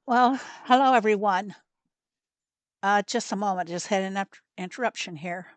Well, hello everyone. Just a moment, just had an interruption here.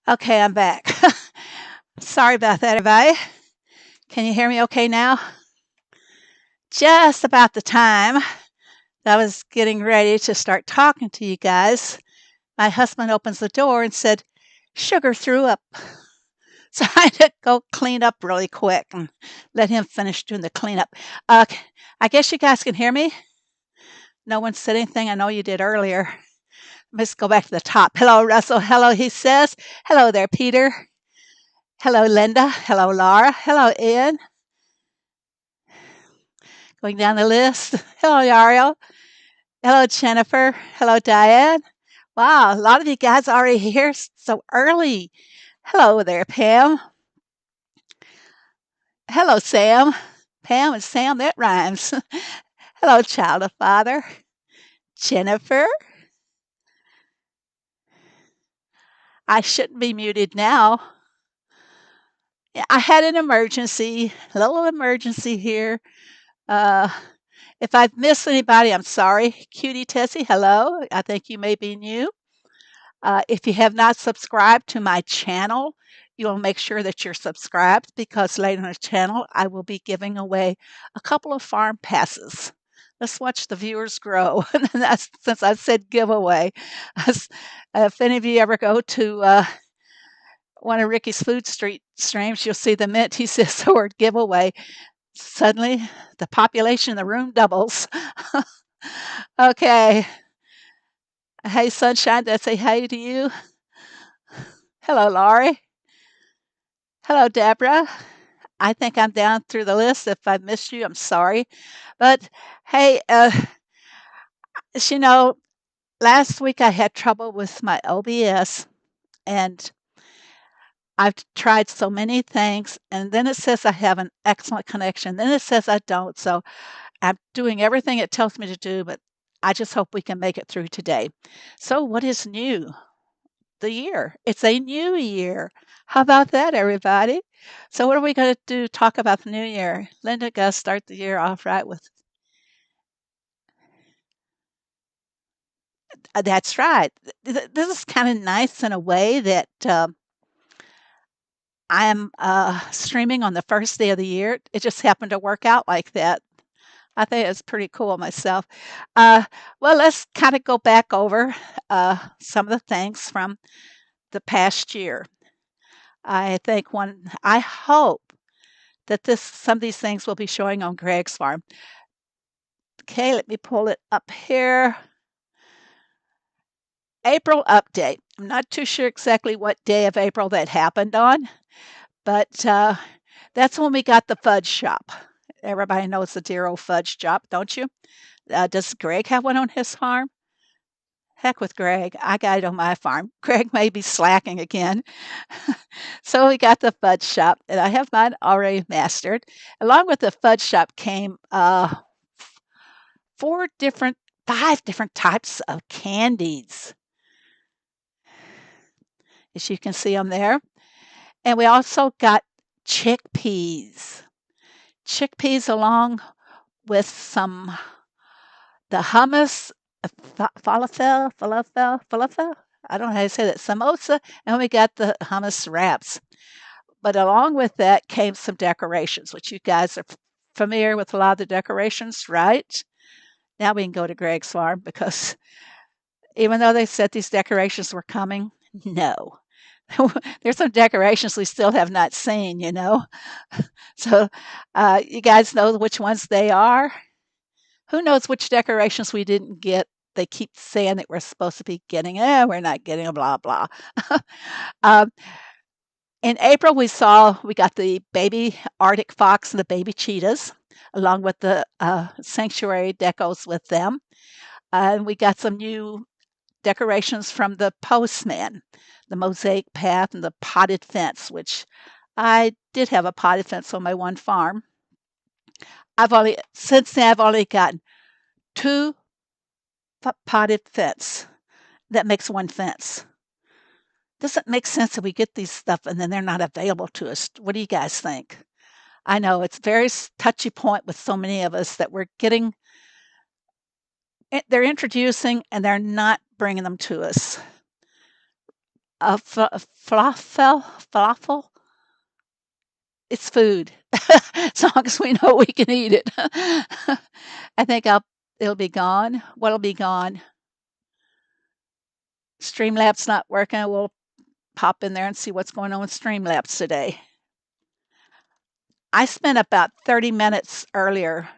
Okay, I'm back. Sorry about that, everybody. Can you hear me okay now? Just about the time that I was getting ready to start talking to you guys, my husband opens the door and said, "Sugar threw up." So I had to go clean up really quick and let him finish doing the cleanup. I guess you guys can hear me. No one said anything. I know you did earlier. Let's go back to the top. Hello, Russell. Hello, he says. Hello there, Peter. Hello, Linda. Hello, Laura. Hello, Ian. Going down the list. Hello, Yario. Hello, Jennifer. Hello, Diane. Wow, a lot of you guys are already here so early. Hello there, Pam. Hello, Sam. Pam and Sam, that rhymes. Hello, child of father. Jennifer. I shouldn't be muted now. Yeah, I had an emergency, a little emergency here. Uh, if I've missed anybody, I'm sorry. Cutie Tessie, hello. I think you may be new. If you have not subscribed to my channel, you will make sure that you're subscribed because later in the channel, I will be giving away a couple of farm passes. Let's watch the viewers grow. That's, since I said giveaway. If any of you ever go to one of Ricky's food street streams, you'll see the minute he says the word giveaway, suddenly the population in the room doubles. Okay. Hey, Sunshine, did I say hey to you? Hello, Laurie. Hello, Deborah. I think I'm down through the list. If I missed you, I'm sorry. But hey, you know, last week I had trouble with my OBS and I've tried so many things, and then it says I have an excellent connection. Then it says I don't. So I'm doing everything it tells me to do, but I just hope we can make it through today. So, what is new? The year. It's a new year. How about that, everybody? So, what are we going to do? Talk about the new year. Linda, got to start the year off right with. That's right. This is kind of nice in a way that I am streaming on the first day of the year. It just happened to work out like that. I think it's pretty cool myself. Uh, well, let's kind of go back over some of the things from the past year. I hope that some of these things will be showing on Greg's farm. Okay, let me pull it up here. April update. I'm not too sure exactly what day of April that happened on, but that's when we got the fudge shop. Everybody knows the dear old fudge shop, don't you? Does Greg have one on his farm? Heck with Greg. I got it on my farm. Greg may be slacking again. So we got the fudge shop, and I have mine already mastered. Along with the fudge shop came four different, five different types of candies, as you can see them there. And we also got chickpeas. Chickpeas along with some the hummus, falafel. I don't know how to say that. Samosa, and we got the hummus wraps. But along with that came some decorations, which you guys are familiar with a lot of the decorations, right? Now we can go to Greg's farm because even though they said these decorations were coming, no. There's some decorations we still have not seen, you know. So you guys know which ones they are? Who knows which decorations we didn't get? They keep saying that we're supposed to be getting, we're not getting, blah, blah. um, in April, we got the baby Arctic fox and the baby cheetahs, along with the sanctuary decos with them. And we got some new decorations from the postman, the mosaic path and the potted fence, which I did have a potted fence on my one farm. Since then, I've only gotten two potted fence. That makes one fence. Doesn't make sense that we get these stuff and then they're not available to us. What do you guys think? I know it's very touchy point with so many of us that we're getting, they're introducing and they're not bringing them to us. Falafel, it's food. As long as we know we can eat it. I think it'll be gone. What'll be gone? Streamlabs not working. We'll pop in there and see what's going on with Streamlabs today. I spent about 30 minutes earlier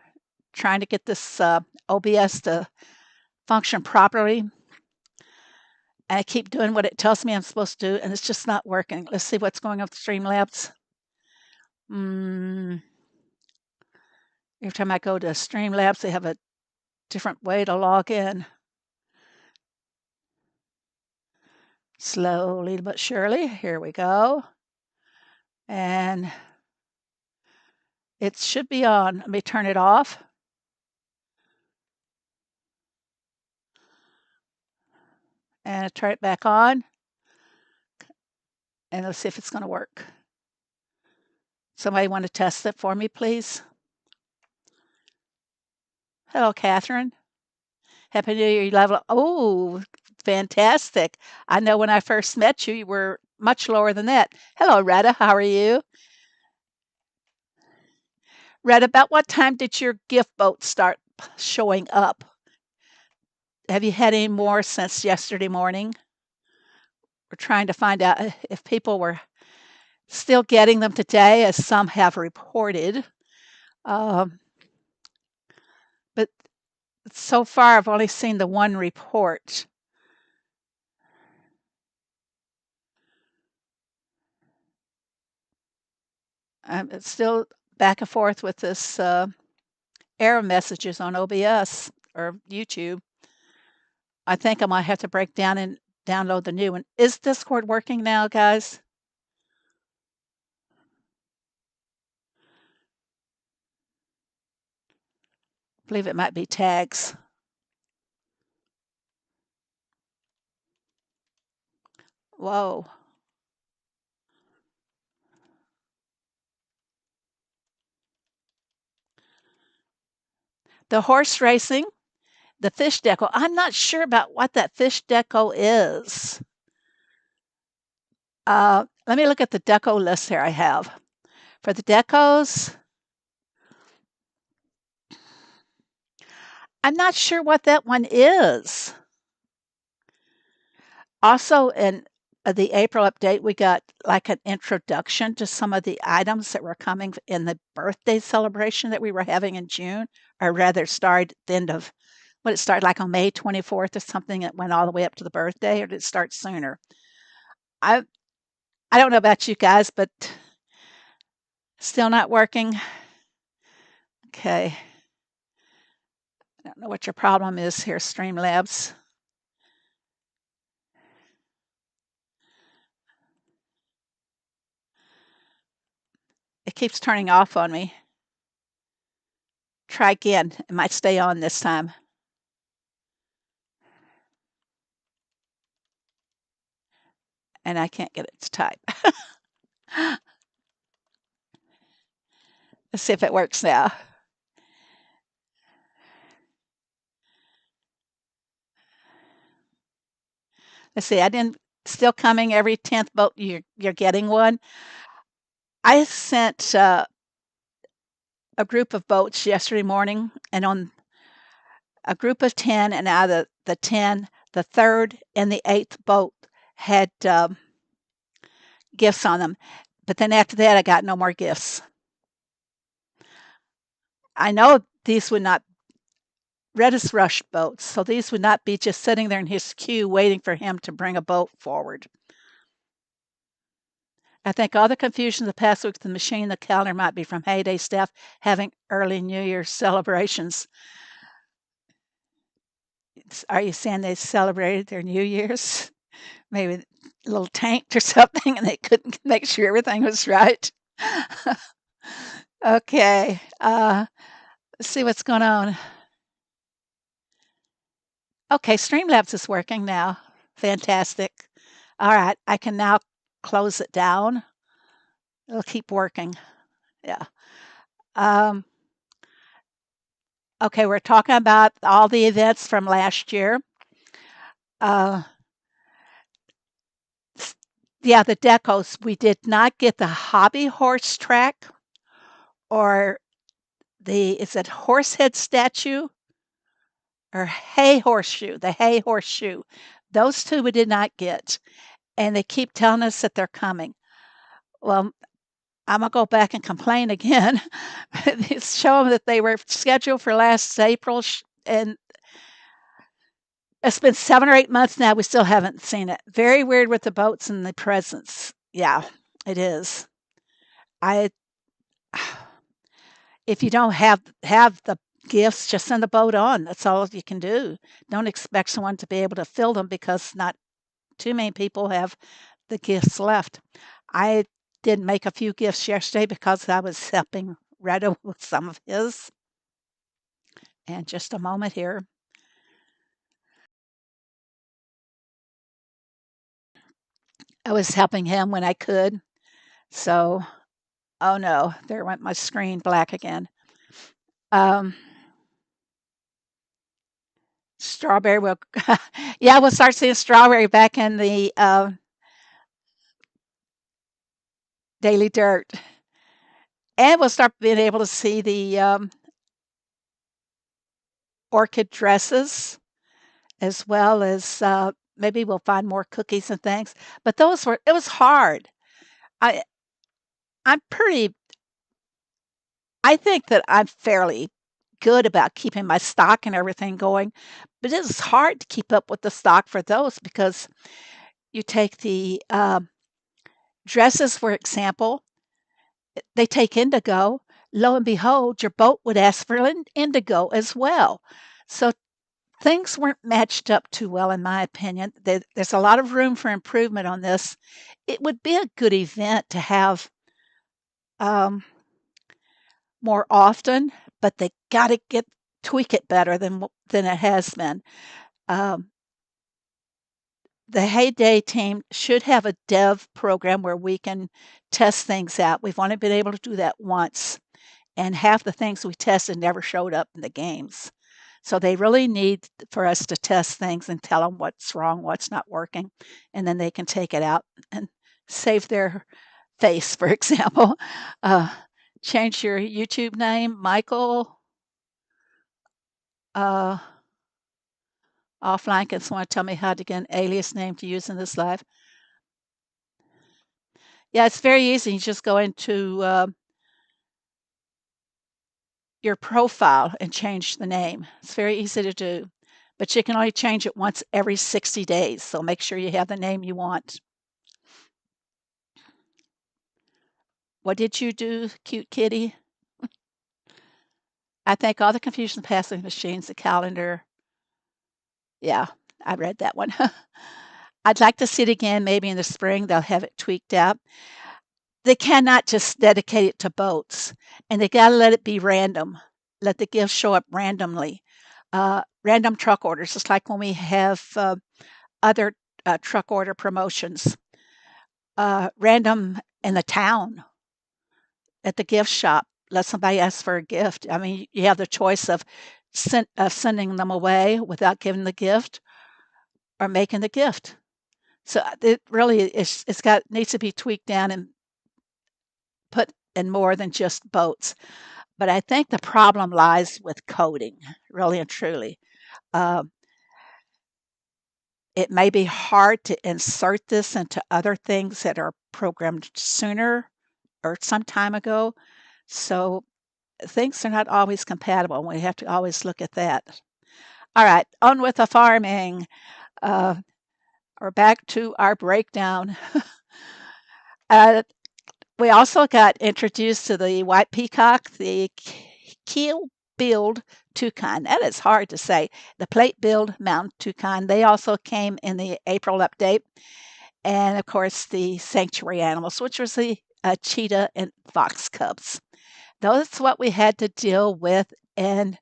trying to get this OBS to function properly. And I keep doing what it tells me I'm supposed to do, and it's just not working. Let's see what's going on with Streamlabs. Every time I go to Streamlabs, they have a different way to log in. Slowly but surely, here we go. And it should be on. Let me turn it off. And turn it back on. And let's see if it's going to work. Somebody want to test it for me, please? Hello, Catherine. Happy New Year. Level. Oh, fantastic. I know when I first met you, you were much lower than that. Hello, Retta. How are you? Retta, about what time did your gift boat start showing up? Have you had any more since yesterday morning? We're trying to find out if people were still getting them today, as some have reported. But so far, I've only seen the one report. It's still back and forth with this error messages on OBS or YouTube. I think I might have to break down and download the new one. Is Discord working now, guys? I believe it might be tags. Whoa. The horse racing, the fish deco. I'm not sure about what that fish deco is. let me look at the deco list here I have. For the decos, I'm not sure what that one is. Also, in the April update, we got like an introduction to some of the items that were coming in the birthday celebration that we were having in June, or rather, started at the end of what it started like on May 24th or something. It went all the way up to the birthday, or did it start sooner? I I don't know about you guys, but still not working. Okay, I don't know what your problem is here, Streamlabs. It keeps turning off on me. Try again. It might stay on this time. And I can't get it to type. Let's see if it works now. Let's see. I didn't. Still coming every 10th vote. You're getting one. I sent a group of votes yesterday morning, and on a group of 10, and out of the 10, the third and the eighth vote had gifts on them. But then after that, I got no more gifts. I know these would not Redis Rush boats, so these would not be just sitting there in his queue waiting for him to bring a boat forward. I think all the confusion the past week with the machine and the calendar might be from Heyday staff having early New Year's celebrations. Are you saying they celebrated their New Year's? Maybe a little tanked or something and they couldn't make sure everything was right? Okay, let's see what's going on. Okay, Streamlabs is working now. Fantastic. All right, I can now close it down. It'll keep working. Yeah. Um, okay, we're talking about all the events from last year. Uh, yeah, the decos. We did not get the hobby horse track or is it horsehead statue or hay horseshoe? The hay horseshoe. Those two we did not get. And they keep telling us that they're coming. Well, I'm going to go back and complain again. Show them that they were scheduled for last April, and it's been 7 or 8 months now. We still haven't seen it. Very weird with the boats and the presents. Yeah, it is. I If you don't have the gifts, just send the boat on. That's all you can do. Don't expect someone to be able to fill them because not too many people have the gifts left. I did make a few gifts yesterday because I was helping Redo with some of his. And just a moment here. I was helping him when I could. So, oh no, there went my screen black again. Um, Strawberry will, yeah, we'll start seeing strawberry back in the Daily Dirt. And we'll start being able to see the orchid dresses as well as maybe we'll find more cookies and things. But it was hard. I, I'm pretty, I think that I'm fairly good about keeping my stock and everything going, but it's hard to keep up with the stock for those because you take the dresses, for example, they take indigo. Lo and behold, your boat would ask for indigo as well. So things weren't matched up too well, in my opinion. There's a lot of room for improvement on this. It would be a good event to have more often, but they got to tweak it better than it has been. The Heyday team should have a dev program where we can test things out. We've only been able to do that once, and half the things we tested never showed up in the games. So they really need for us to test things and tell them what's wrong, what's not working, and then they can take it out and save their face, for example. Uh, change your YouTube name, Michael. Uh, Offline, can someone tell me how to get an alias name to use in this live? Yeah, it's very easy. You just go into your profile and change the name. It's very easy to do, but you can only change it once every 60 days. So make sure you have the name you want. What did you do, cute kitty? I think all the confusion passing machines, the calendar. Yeah, I read that one. I'd like to see it again, maybe in the spring. They'll have it tweaked out. They cannot just dedicate it to boats, and they got to let it be random. Let the gifts show up randomly. Random truck orders, just like when we have other truck order promotions. Random in the town at the gift shop. Let somebody ask for a gift. I mean, you have the choice of sending them away without giving the gift or making the gift. So it really it's got needs to be tweaked down and put in more than just boats. But I think the problem lies with coding, really and truly. Um, it may be hard to insert this into other things that are programmed sooner or some time ago. So things are not always compatible. We have to always look at that. All right, on with the farming. Uh, we're back to our breakdown. uh, we also got introduced to the white peacock, the keel-billed toucan. That is hard to say. The plate-billed mountain toucan. They also came in the April update. And of course, the sanctuary animals, which was the cheetah and fox cubs. That's what we had to deal with in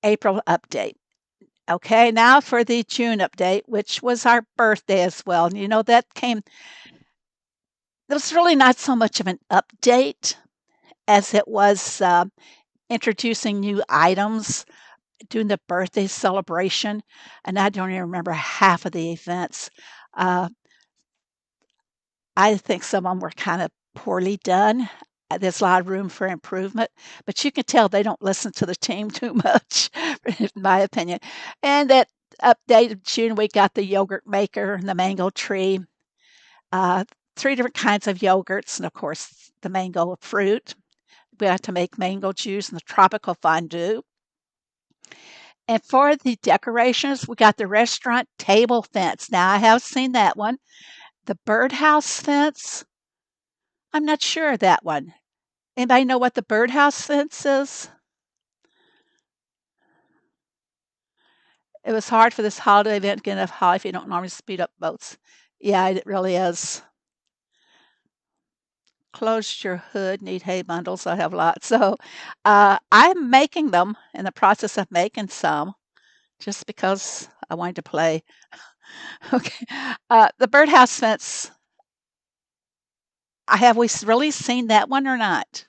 April update. Okay, now for the June update, which was our birthday as well. You know, that came, it was really not so much of an update as it was introducing new items, doing the birthday celebration. And I don't even remember half of the events. Uh, I think some of them were kind of poorly done. There's a lot of room for improvement, but you can tell they don't listen to the team too much, in my opinion. And that update of June, we got the yogurt maker and the mango tree, uh, three different kinds of yogurts, and of course, the mango fruit. We had to make mango juice and the tropical fondue. And for the decorations, we got the restaurant table fence. Now, I have seen that one. The birdhouse fence, I'm not sure of that one. Anybody know what the birdhouse fence is? It was hard for this holiday event to get enough holly if you don't normally speed up boats. Yeah, it really is. Close your hood, need hay bundles. I have lots. So I'm making them in the process of making some just because I wanted to play. Okay. The birdhouse fence, have we really seen that one or not?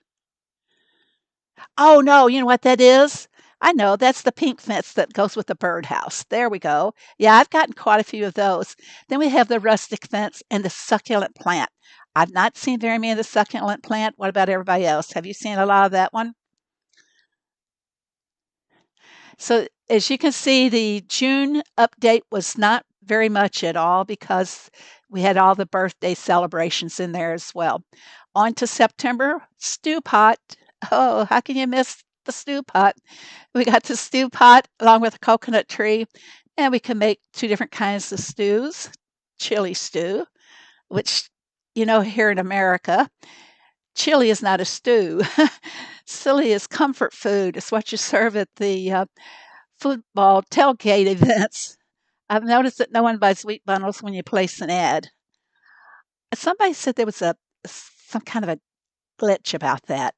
Oh, no, you know what that is? I know, that's the pink fence that goes with the birdhouse. There we go. Yeah, I've gotten quite a few of those. Then we have the rustic fence and the succulent plant. I've not seen very many of the succulent plant. What about everybody else? Have you seen a lot of that one? So as you can see, the June update was not very much at all because we had all the birthday celebrations in there as well. On to September, stew pot. Oh, how can you miss the stew pot? We got the stew pot along with a coconut tree, and we can make two different kinds of stews. Chili stew, which, here in America, chili is not a stew. Chili is comfort food. It's what you serve at the football tailgate events. I've noticed that no one buys wheat bundles when you place an ad. Somebody said there was some kind of a glitch about that,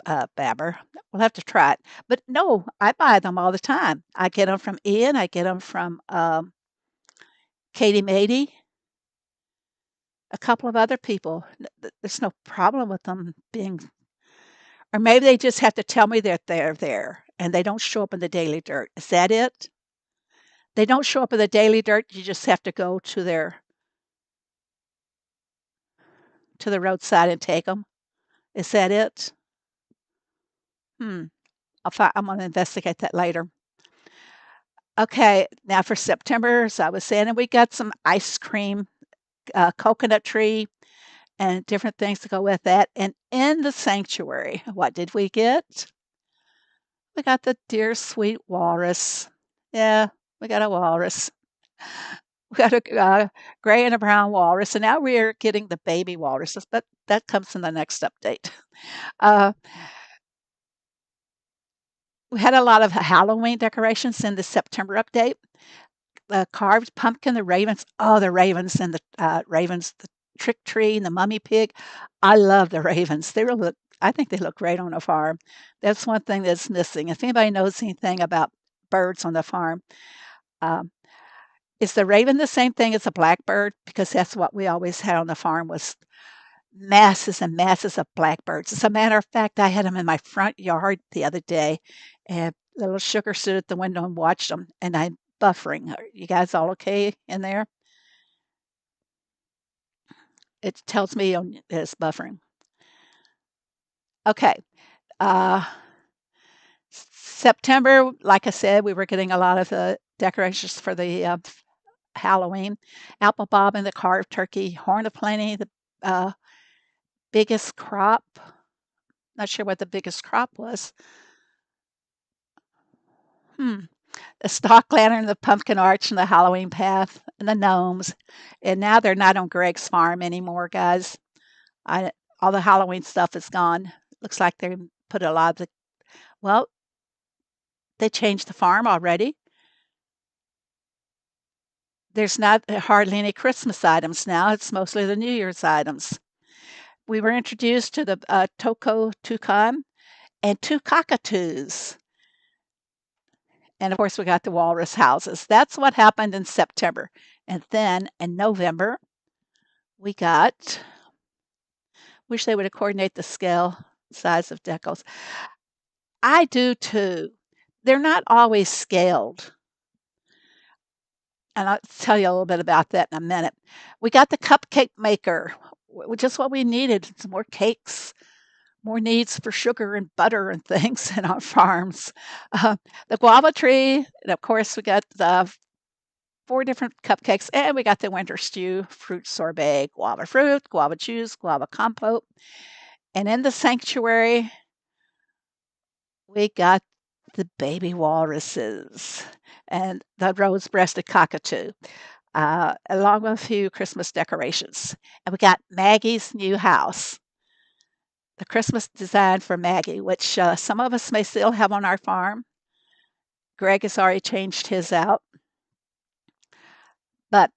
Babber. We'll have to try it. But no, I buy them all the time. I get them from Ian. I get them from Katie Mady, a couple of other people. There's no problem with them being, or maybe they just have to tell me that they're there and they don't show up in the daily dirt. Is that it? They don't show up in the daily dirt. You just have to go to their to the roadside and take them. Is that it? Hmm. I'm going to investigate that later. Okay, now for September, so I was saying, and we got some ice cream, coconut tree, and different things to go with that. And in the sanctuary, what did we get? We got the dear sweet walrus. Yeah, we got a walrus. We got a gray and a brown walrus, and now we're getting the baby walruses, but that comes in the next update. Uh, we had a lot of Halloween decorations in the September update. The carved pumpkin, the ravens. Oh, the ravens and the ravens, the trick tree and the mummy pig. I love the ravens. They really look. I think they look great on a farm. That's one thing that's missing. If anybody knows anything about birds on the farm, um, is the raven the same thing as a blackbird? Because that's what we always had on the farm was masses and masses of blackbirds. As a matter of fact, I had them in my front yard the other day, and little sugar stood at the window and watched them, and I'm buffering. Are you guys all okay in there? It tells me it's buffering. Okay. Uh, September, like I said, we were getting a lot of the decorations for the Halloween. Apple bob and the carved turkey, horn of plenty, the uh, biggest crop. Not sure what the biggest crop was. Hmm. The stock lantern, the pumpkin arch, and the Halloween path, and the gnomes. And now they're not on Greg's farm anymore, guys. I all the Halloween stuff is gone. Looks like they put a lot of the well, they changed the farm already. There's not hardly any Christmas items now. It's mostly the New Year's items. We were introduced to the Toko toucan and two cockatoos. And of course, we got the walrus houses. That's what happened in September. And then in November, we got, wish they would have coordinated the scale size of decals. I do too. They're not always scaled. And I'll tell you a little bit about that in a minute. We got the cupcake maker, just what we needed some more cakes, more needs for sugar and butter and things in our farms. Uh, the guava tree, and of course, we got the four different cupcakes, and we got the winter stew, fruit sorbet, guava fruit, guava juice, guava compote. And in the sanctuary, we got the baby walruses and the rose breasted cockatoo, along with a few Christmas decorations. And we got Maggie's new house, the Christmas design for Maggie, which some of us may still have on our farm. Greg has already changed his out. But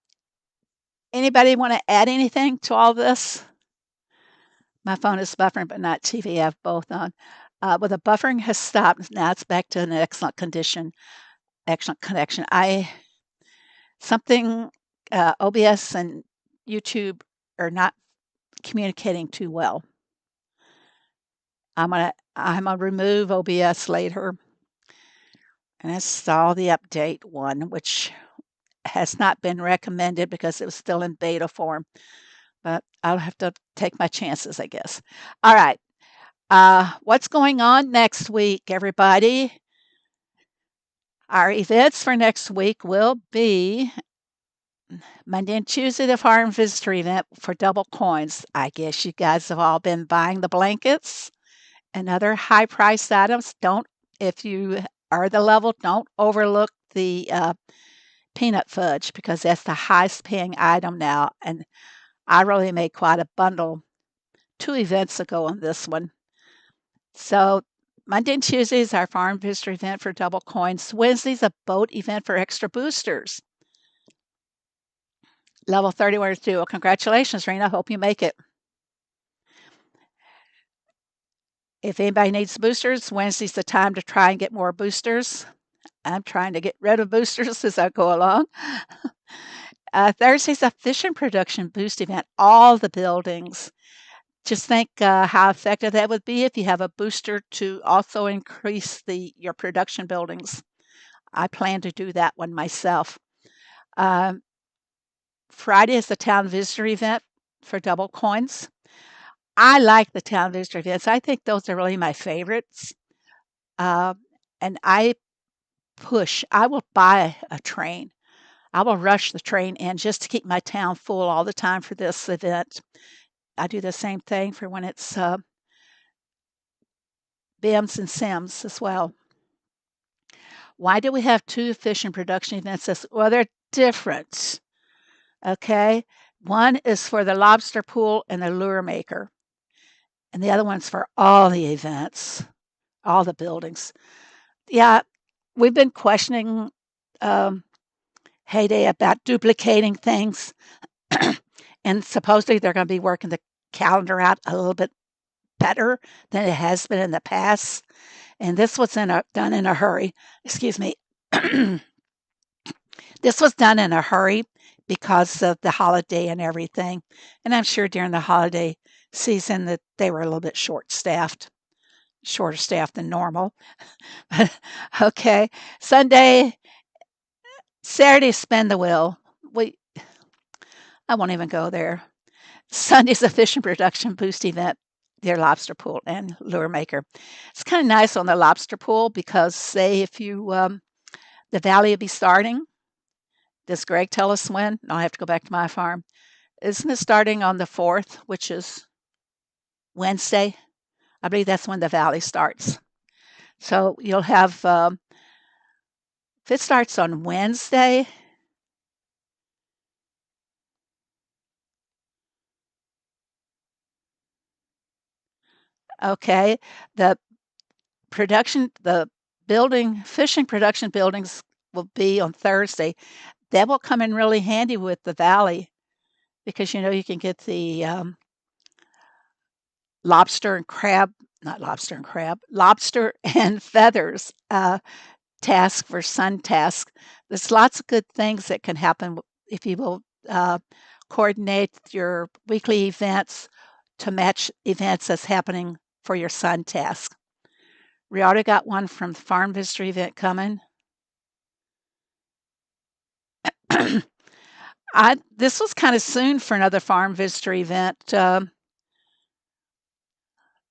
anybody want to add anything to all this? My phone is buffering, but not TV. I have both on. Well, the buffering has stopped. Now it's back to an excellent condition, excellent connection. Something OBS and YouTube are not communicating too well. I'm gonna remove OBS later and install the update one, which has not been recommended because it was still in beta form. But I'll have to take my chances, I guess. All right. What's going on next week, everybody? Our events for next week will be Monday and Tuesday, the farm visitor event for double coins. I guess you guys have all been buying the blankets and other high priced items. If you are the level, don't overlook the peanut fudge because that's the highest paying item now. And I really made quite a bundle 2 events ago on this one. So Monday and Tuesday is our farm visitor event for double coins. Wednesday's a boat event for extra boosters. Level 31 is due. Well, congratulations, Rena. Hope you make it. If anybody needs boosters, Wednesday's the time to try and get more boosters. I'm trying to get rid of boosters as I go along. Thursday's a fishing production boost event. All the buildings. Just think how effective that would be if you have a booster to also increase your production buildings. I plan to do that one myself. Um, Friday is the town visitor event for double coins. I like the town visitor events. I think those are really my favorites. Uh, and I will buy a train. I will rush the train in just to keep my town full all the time for this event. I do the same thing for when it's BIMS and SIMS as well. Why do we have two fish and production events? Well, they're different. Okay. One is for the lobster pool and the lure maker, and the other one's for all the events, all the buildings. Yeah, we've been questioning um, Heyday about duplicating things, and supposedly they're going to be working the calendar out a little bit better than it has been in the past. And this was done in a hurry. Excuse me. This was done in a hurry because of the holiday and everything. And I'm sure during the holiday season that they were a little bit shorter staffed than normal. Okay. Sunday, Saturday, spin the wheel. I won't even go there. Sunday's a fish and production boost event, their lobster pool and lure maker. It's kind of nice on the lobster pool because, say, if the valley will be starting. Does Greg tell us when? No, I have to go back to my farm. Isn't it starting on the 4th, which is Wednesday? I believe that's when the valley starts. So you'll have, if it starts on Wednesday, okay, the the fishing production buildings will be on Thursday. That will come in really handy with the valley because you can get the lobster and crab, not lobster and crab, lobster and feathers task for sun task. There's lots of good things that can happen if you will coordinate your weekly events to match events that's happening for your sun task. We already got one from the farm visitor event coming. This was kind of soon for another farm visitor event.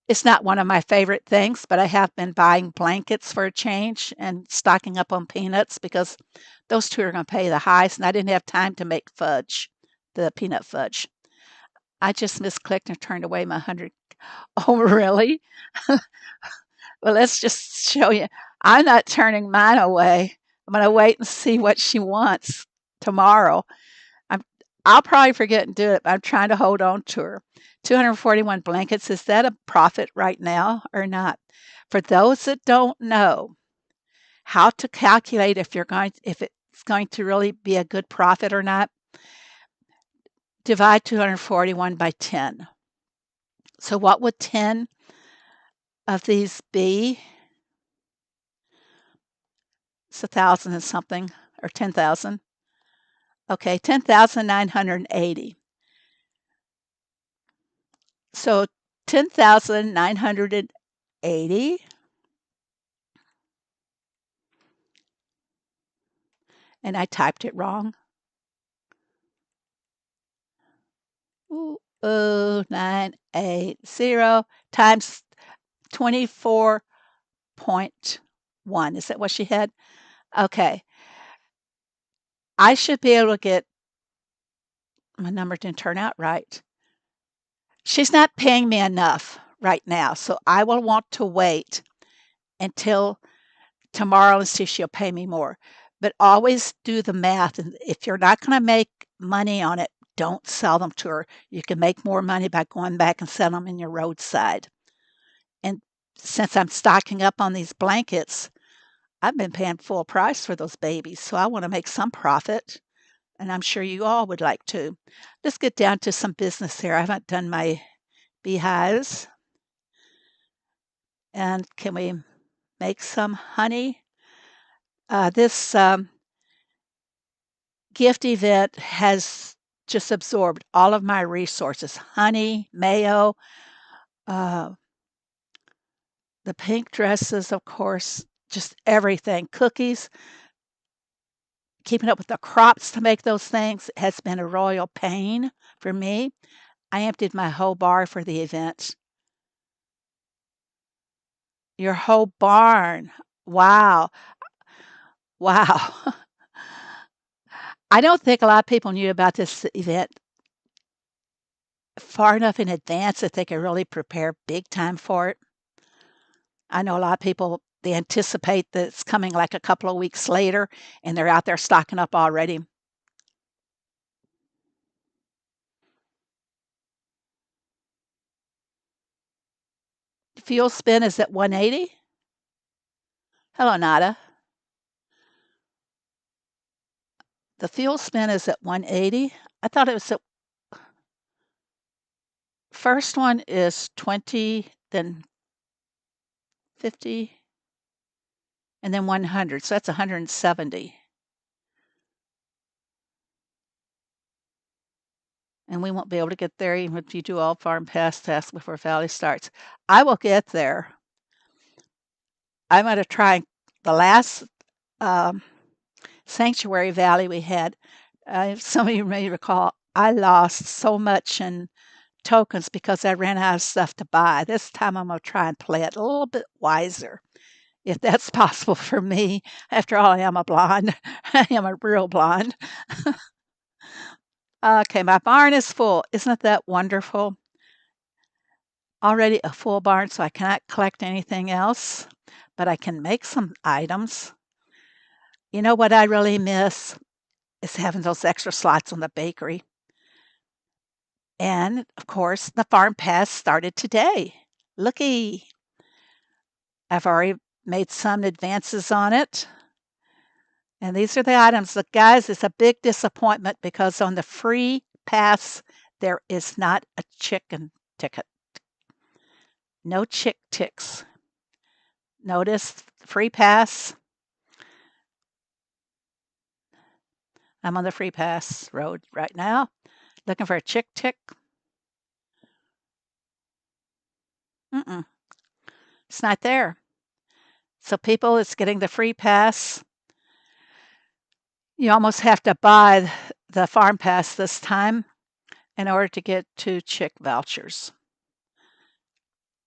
It's not one of my favorite things, but I have been buying blankets for a change and stocking up on peanuts because those two are going to pay the highest, and I didn't have time to make fudge, the peanut fudge. I just misclicked and turned away my 100. Oh, really? Well, let's just show you. I'm not turning mine away. I'm going to wait and see what she wants tomorrow. I'm, I'll probably forget and do it, but I'm trying to hold on to her. 241 blankets. Is that a profit right now or not? For those that don't know how to calculate if it's going to really be a good profit or not, divide 241 by 10. So what would 10 of these be? It's 1,000 and something, or 10,000. Okay, 10,980. So 10,980, and I typed it wrong. Ooh, 980 times 24.1. Is that what she had? Okay. I should be able to get my number didn't turn out right. She's not paying me enough right now, so I will want to wait until tomorrow and see if she'll pay me more. But always do the math. And if you're not going to make money on it, don't sell them to her. You can make more money by going back and selling them in your roadside. And since I'm stocking up on these blankets, I've been paying full price for those babies. So I want to make some profit. And I'm sure you all would like to. Let's get down to some business here. I haven't done my beehives. And can we make some honey? This gift event has just absorbed all of my resources: honey, mayo, uh, the pink dresses, of course, just everything, cookies. Keeping up with the crops to make those things has been a royal pain for me. I emptied my whole bar for the event. Your whole barn. Wow. Wow. I don't think a lot of people knew about this event far enough in advance that they could really prepare big time for it. I know a lot of people, they anticipate that it's coming like a couple of weeks later and they're out there stocking up already. Fuel spin is at 180. Hello, Nada. The fuel spin is at 180. I thought it was at first one is 20, then 50, and then 100. So that's 170. And we won't be able to get there even if you do all farm pass tasks before Valley starts. I will get there. I'm going to try the last sanctuary valley we had. Some of you may recall, I lost so much in tokens because I ran out of stuff to buy. This time I'm going to try and play it a little bit wiser, if that's possible for me. After all, I am a blonde. I am a real blonde. Okay, my barn is full. Isn't that wonderful? Already a full barn, so I cannot collect anything else, but I can make some items. You know what I really miss is having those extra slots on the bakery. And of course, the farm pass started today. Looky, I've already made some advances on it. And these are the items. Look, guys, it's a big disappointment because on the free pass, there is not a chicken ticket. No chick ticks. Notice free pass. I'm on the free pass road right now, looking for a chick tick. Mm-mm, it's not there. So people, it's getting the free pass. You almost have to buy the farm pass this time in order to get 2 chick vouchers.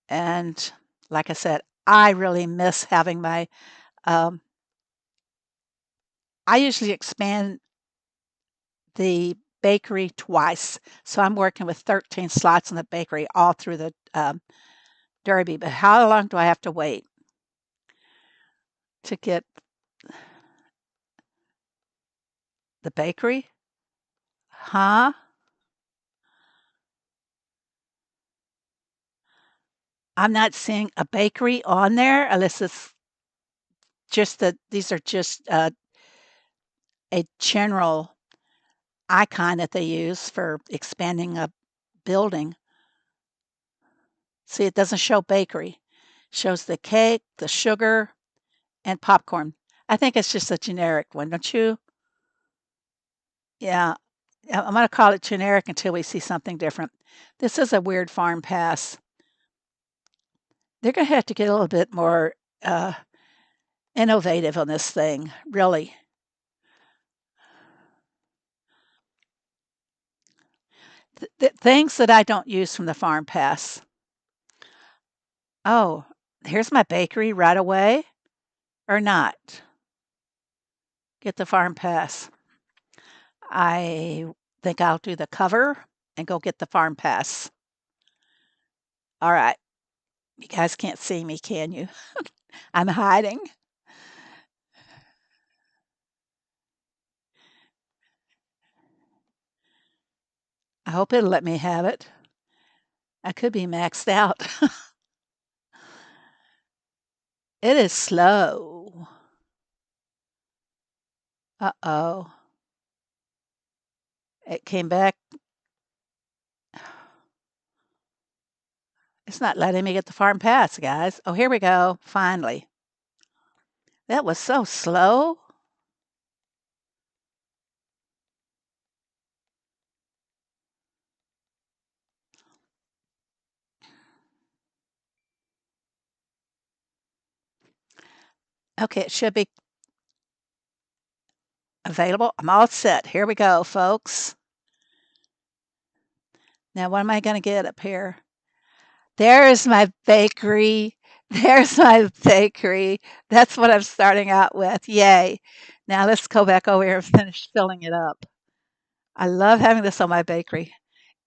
And like I said, I really miss having my I usually expand the bakery twice. So I'm working with 13 slots in the bakery all through the Derby. But how long do I have to wait to get the bakery? Huh? I'm not seeing a bakery on there unless it's just that these are just a general icon that they use for expanding a building. See, it doesn't show bakery. It shows the cake, the sugar, and popcorn. I think it's just a generic one, don't you? Yeah. I'm going to call it generic until we see something different. This is a weird farm pass. They're going to have to get a little bit more innovative on this thing, really. Things that I don't use from the farm pass. Oh, here's my bakery right away or not. Get the farm pass. I think I'll do the cover and go get the farm pass. All right. You guys can't see me, can you? I'm hiding. I hope it'll let me have it. I could be maxed out. It is slow. Uh-oh. It came back. It's not letting me get the farm pass, guys. Oh, here we go. Finally. That was so slow. Okay, it should be available. I'm all set. Here we go, folks. Now, what am I going to get up here? There's my bakery. There's my bakery. That's what I'm starting out with. Yay. Now let's go back over here and finish filling it up. I love having this on my bakery.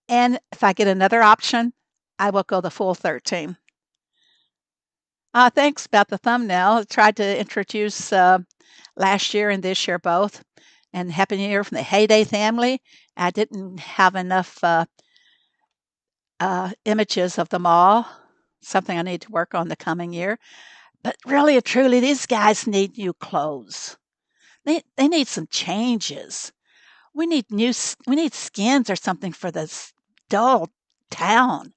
And if I get another option, I will go the full 13. Thanks about the thumbnail. I tried to introduce last year and this year both. And Happy New Year from the Heyday family. I didn't have enough images of them all. Something I need to work on the coming year. But really and truly, these guys need new clothes. They need some changes. We need skins or something for this dull town.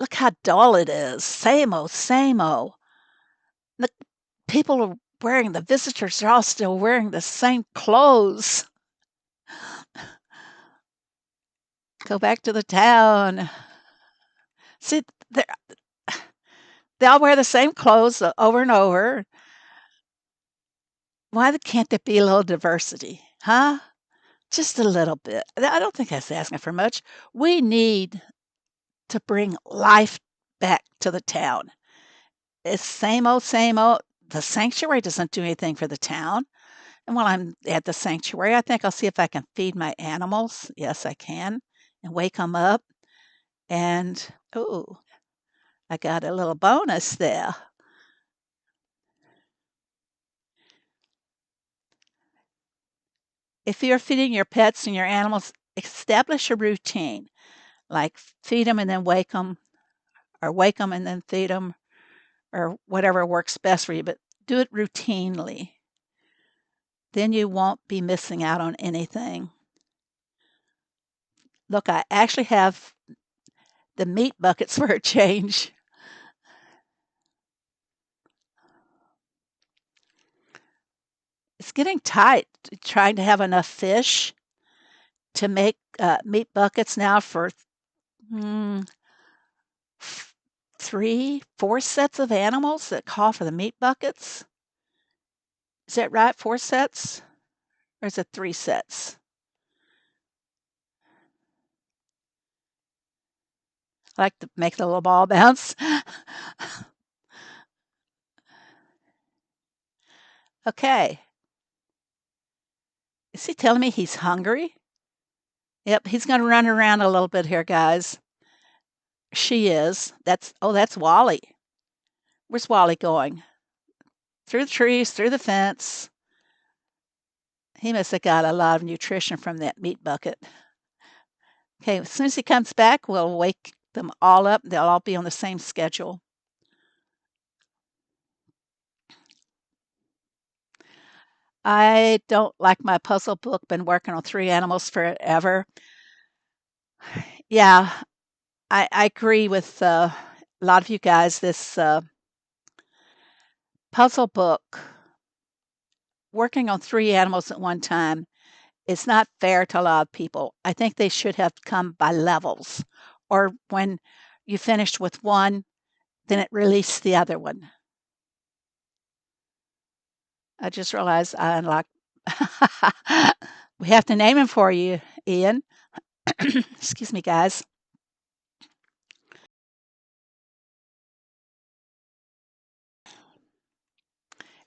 Look how dull it is. Same old, same old. The people are wearing, the visitors are all still wearing the same clothes. Go back to the town. See, they all wear the same clothes over and over. Why can't there be a little diversity? Huh? Just a little bit. I don't think that's asking for much. We need to bring life back to the town. It's same old, same old. The sanctuary doesn't do anything for the town. And while I'm at the sanctuary, I think I'll see if I can feed my animals. Yes, I can. And wake them up. And, oh, I got a little bonus there. If you're feeding your pets and your animals, establish a routine. Like feed them and then wake them, or wake them and then feed them, or whatever works best for you. But do it routinely. Then you won't be missing out on anything. Look, I actually have the meat buckets for a change. It's getting tight trying to have enough fish to make meat buckets now for mm, 3, 4 sets of animals that call for the meat buckets. Is that right? 4 sets? Or is it 3 sets? I like to make the little ball bounce. Okay. Is he telling me he's hungry? Yep, he's going to run around a little bit here, guys. She is. That's Wally. Where's Wally going? Through the trees, through the fence. He must have got a lot of nutrition from that meat bucket. Okay, as soon as he comes back, we'll wake them all up. They'll all be on the same schedule. I don't like my puzzle book. Been working on 3 animals forever. Yeah, I agree with a lot of you guys. This puzzle book, working on 3 animals at one time, is not fair to a lot of people. I think they should have come by levels, or when you finished with one, then it released the other one. I just realized I unlocked. We have to name him for you, Ian. Excuse me, guys.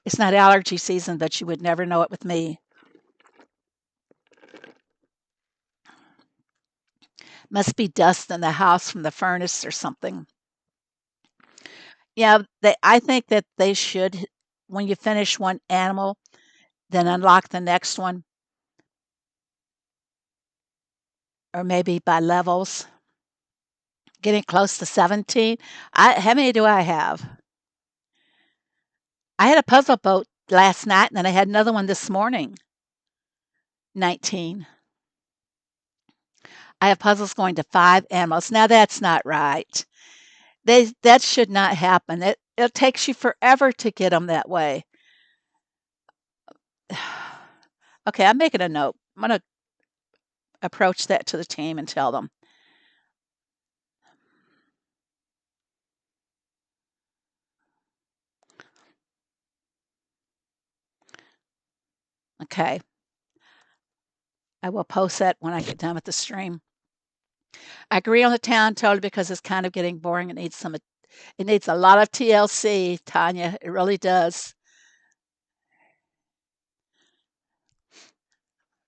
It's not allergy season, but you would never know it with me. Must be dust in the house from the furnace or something. Yeah, I think that they should, when you finish one animal, then unlock the next one, or maybe by levels. Getting close to 17. How many do I have? I had a puzzle boat last night, and then I had another one this morning. 19. I have puzzles going to 5 animals. Now that's not right. That should not happen. It takes you forever to get them that way. Okay, I'm making a note. I'm going to approach that to the team and tell them. Okay. I will post that when I get done with the stream. I agree on the town totally because it's kind of getting boring. It needs a lot of TLC, Tanya. It really does.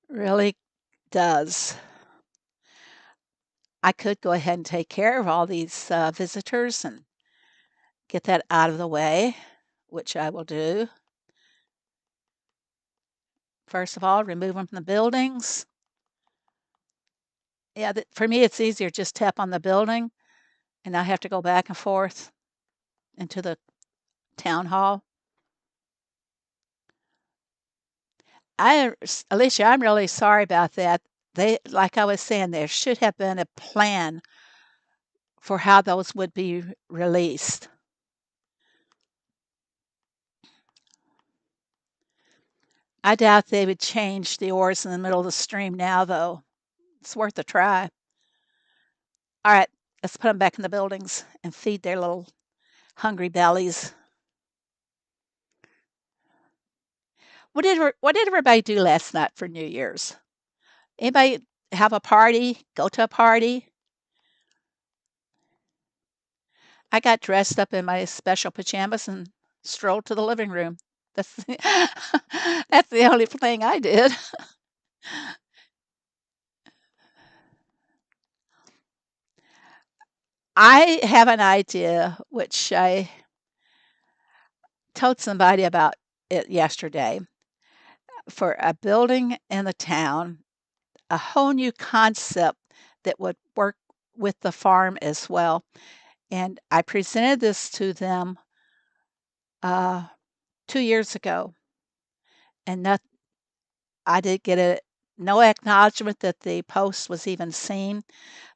Really does. I could go ahead and take care of all these visitors and get that out of the way, which I will do. First of all, remove them from the buildings. Yeah, for me, it's easier just tap on the building and I have to go back and forth into the town hall. Alicia, I'm really sorry about that. Like I was saying, there should have been a plan for how those would be released. I doubt they would change the oars in the middle of the stream now, though. It's worth a try. All right, let's put them back in the buildings and feed their little hungry bellies. What did everybody do last night for New Year's? Anybody have a party? Go to a party? I got dressed up in my special pajamas and strolled to the living room. That's that's the only thing I did. I have an idea, which I told somebody about it yesterday, for a building in the town, a whole new concept that would work with the farm as well. And I presented this to them uh, 2 years ago, and I did get no acknowledgement that the post was even seen,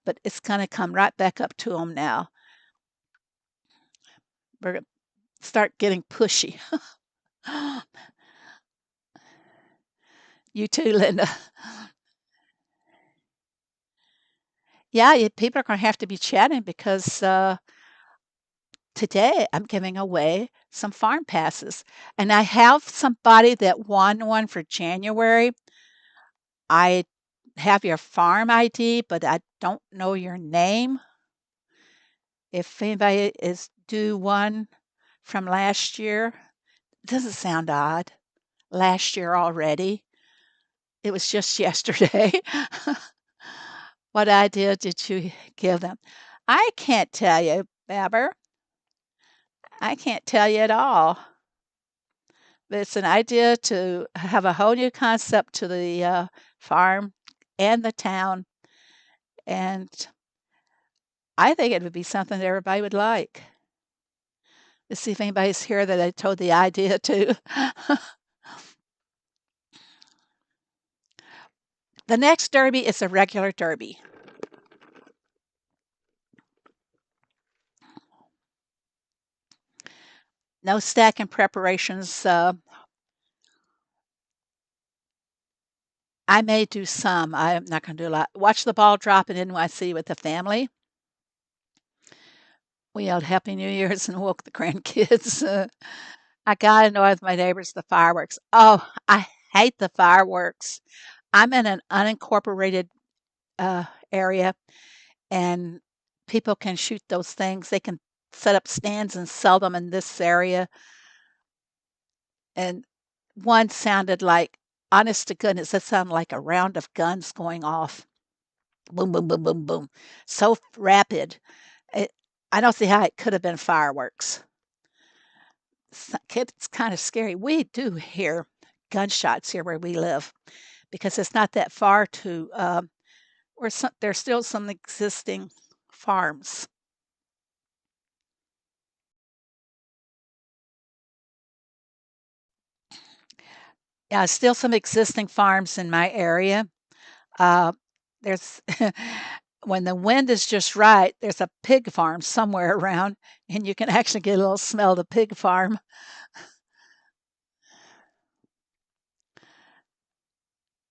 but it's going to come right back up to them now. We're going to start getting pushy. You too, Linda. Yeah, people are going to have to be chatting because today I'm giving away some farm passes. And I have somebody that won one for January. I have your farm ID, but I don't know your name. If anybody is due one from last year, doesn't sound odd. Last year already. It was just yesterday. What idea did you give them? I can't tell you, Babber. I can't tell you at all. But it's an idea to have a whole new concept to the farm and the town. And I think it would be something that everybody would like. Let's see if anybody's here that I told the idea to. The next derby is a regular derby. No stacking preparations. I may do some. I'm not going to do a lot. Watch the ball drop in NYC with the family. We yelled Happy New Year's and woke the grandkids. I got annoyed with my neighbors, the fireworks. Oh, I hate the fireworks. I'm in an unincorporated area, and people can shoot those things. They can set up stands and sell them in this area. And one sounded like, honest to goodness, that sounded like a round of guns going off. Boom, boom, boom, boom, boom. So rapid. It, I don't see how it could have been fireworks. It's kind of scary. We do hear gunshots here where we live because it's not that far to where there's still some existing farms. Yeah, still some existing farms in my area. Uh, there's when the wind is just right, there's a pig farm somewhere around, and you can actually get a little smell of the pig farm.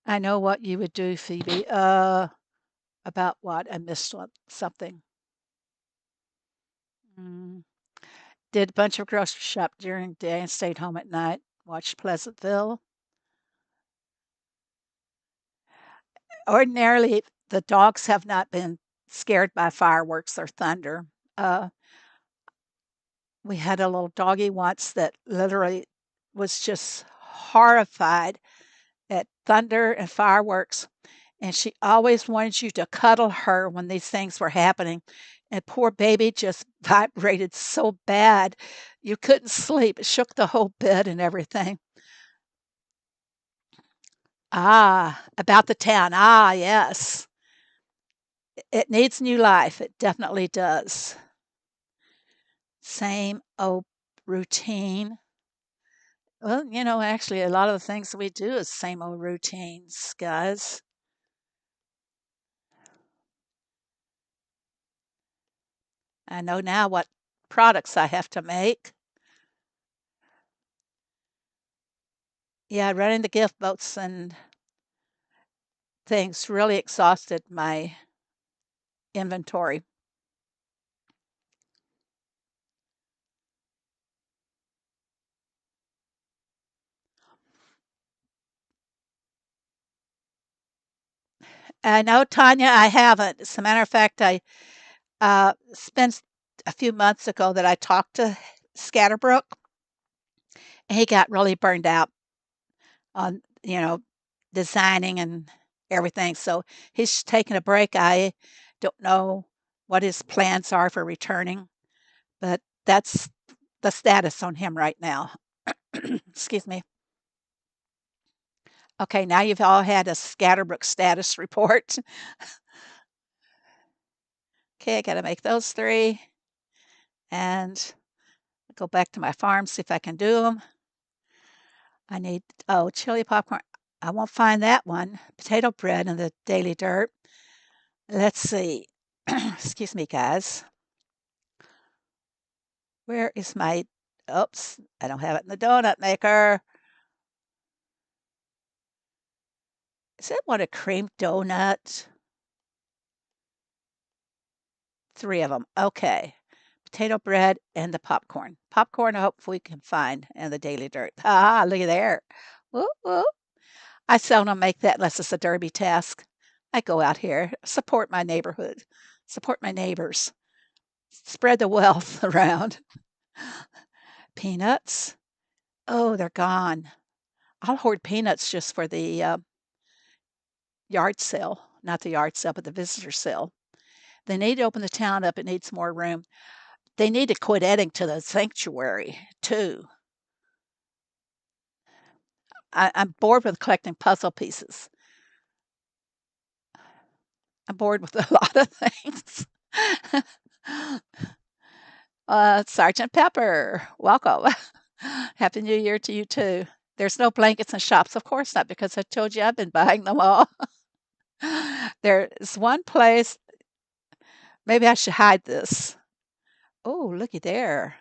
I know what you would do, Phoebe. About what? I missed something. Mm. Did a bunch of grocery shop during the day and stayed home at night. Watched Pleasantville. Ordinarily, the dogs have not been scared by fireworks or thunder. Uh, we had a little doggy once that literally was just horrified at thunder and fireworks, and she always wanted you to cuddle her when these things were happening. And poor baby just vibrated so bad, you couldn't sleep. It shook the whole bed and everything. Ah, about the town. Ah, yes. It needs new life. It definitely does. Same old routine. Well, actually, a lot of the things we do is same old routines, guys. I know now what products I have to make. Yeah, running the gift boats and things really exhausted my inventory. I know, Tanya, I haven't. As a matter of fact, I spent a few months ago that I talked to Scatterbrook, and he got really burned out on, designing and everything. So he's taking a break. I don't know what his plans are for returning, but that's the status on him right now. Excuse me. Okay, now you've all had a Scatterbrook status report. Okay, I got to make those three and go back to my farm, see if I can do them. I need, oh, chili popcorn. I won't find that one. Potato bread in the daily dirt. Let's see. Excuse me, guys. Where is my, oops, I don't have it in the donut maker. Is it what, a cream donut? 3 of them. Okay. Potato bread and the popcorn. Popcorn, I hope we can find in the daily dirt. Ah, look at there. Whoop, whoop. I seldom make that unless it's a derby task. I go out here, support my neighborhood, support my neighbors, spread the wealth around. Peanuts. Oh, they're gone. I'll hoard peanuts just for the yard sale. Not the yard sale, but the visitor sale. They need to open the town up. It needs more room. They need to quit adding to the sanctuary, too. I'm bored with collecting puzzle pieces. I'm bored with a lot of things. Sergeant Pepper, welcome. Happy New Year to you, too. There's no blankets in shops. Of course not, because I told you I've been buying them all. There's one place, maybe I should hide this. Oh, looky there.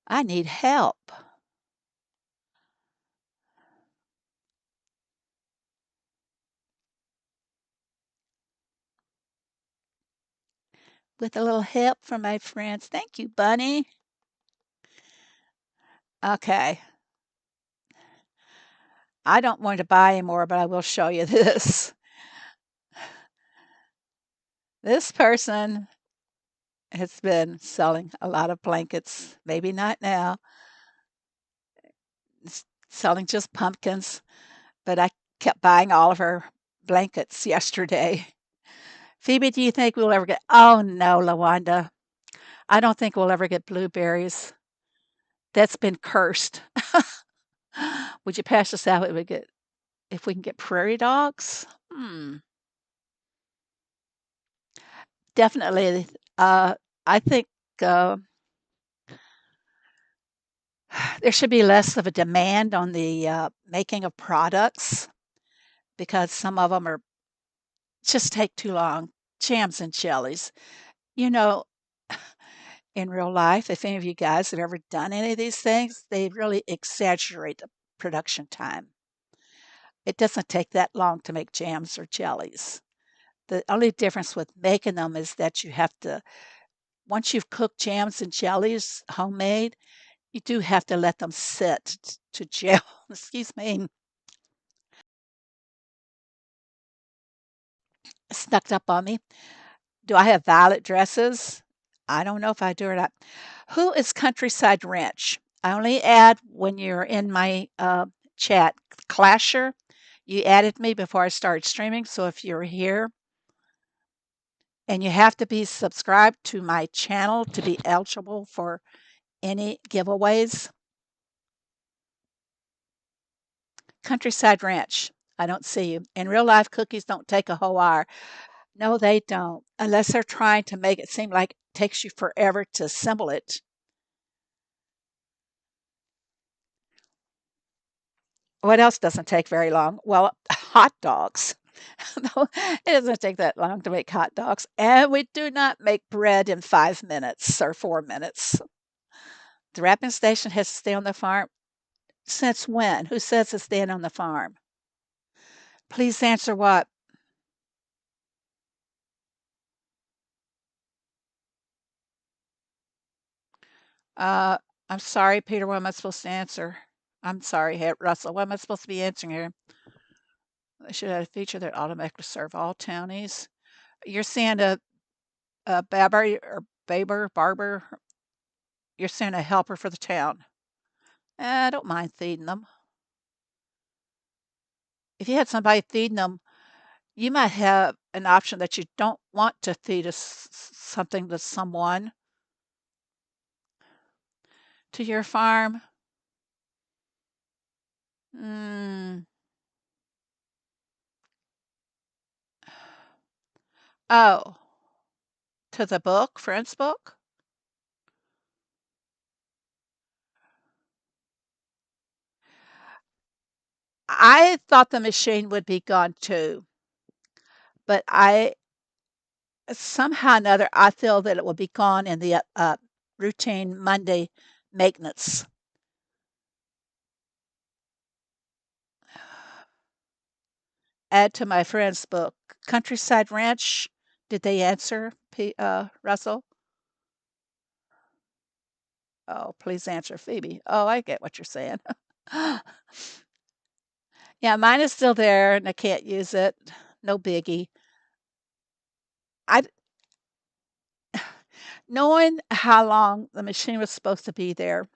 I need help with a little help from my friends. Thank you, Bunny. Okay. I don't want to buy anymore, but I will show you this. This person has been selling a lot of blankets, maybe not now, selling just pumpkins, but I kept buying all of her blankets yesterday. Phoebe, do you think we'll ever get? Oh no, Lawanda. I don't think we'll ever get blueberries. That's been cursed. Would you pass us out if we can get prairie dogs? Definitely. Uh, I think uh, there should be less of a demand on the making of products because some of them are just take too long. Jams and jellies. You know, in real life, if any of you guys have ever done any of these things, they really exaggerate the production time. It doesn't take that long to make jams or jellies. The only difference with making them is that you have to, once you've cooked jams and jellies homemade, you do have to let them sit to gel. Excuse me. snuck up on me. Do I have violet dresses? I don't know if I do or not. Who is Countryside Ranch? I only add when you're in my chat. Clasher, you added me before I started streaming. So if you're here and you have to be subscribed to my channel to be eligible for any giveaways. Countryside Ranch, I don't see you. In real life, cookies don't take a whole hour. No, they don't, unless they're trying to make it seem like it takes you forever to assemble it. What else doesn't take very long? Well, hot dogs. No, it doesn't take that long to make hot dogs. And we do not make bread in 5 minutes or 4 minutes. The wrapping station has to stay on the farm. Since when? Who says it's staying on the farm? Please answer what? Uh, I'm sorry, Peter. What am I supposed to answer? I'm sorry, Russell. What am I supposed to be answering here? They should have a feature that automatically serve all townies. You're saying a babber or barber. You're saying a helper for the town. I don't mind feeding them. If you had somebody feeding them, you might have an option that you don't want to feed something to someone to your farm. Mm. Oh, to the book, Friend's book? I thought the machine would be gone too, but I somehow or another I feel that it will be gone in the routine Monday maintenance. Add to my friend's book, Countryside Ranch. Did they answer, Russell? Oh, please answer, Phoebe. Oh, I get what you're saying. Yeah, mine is still there and I can't use it. No biggie. I knowing how long the machine was supposed to be there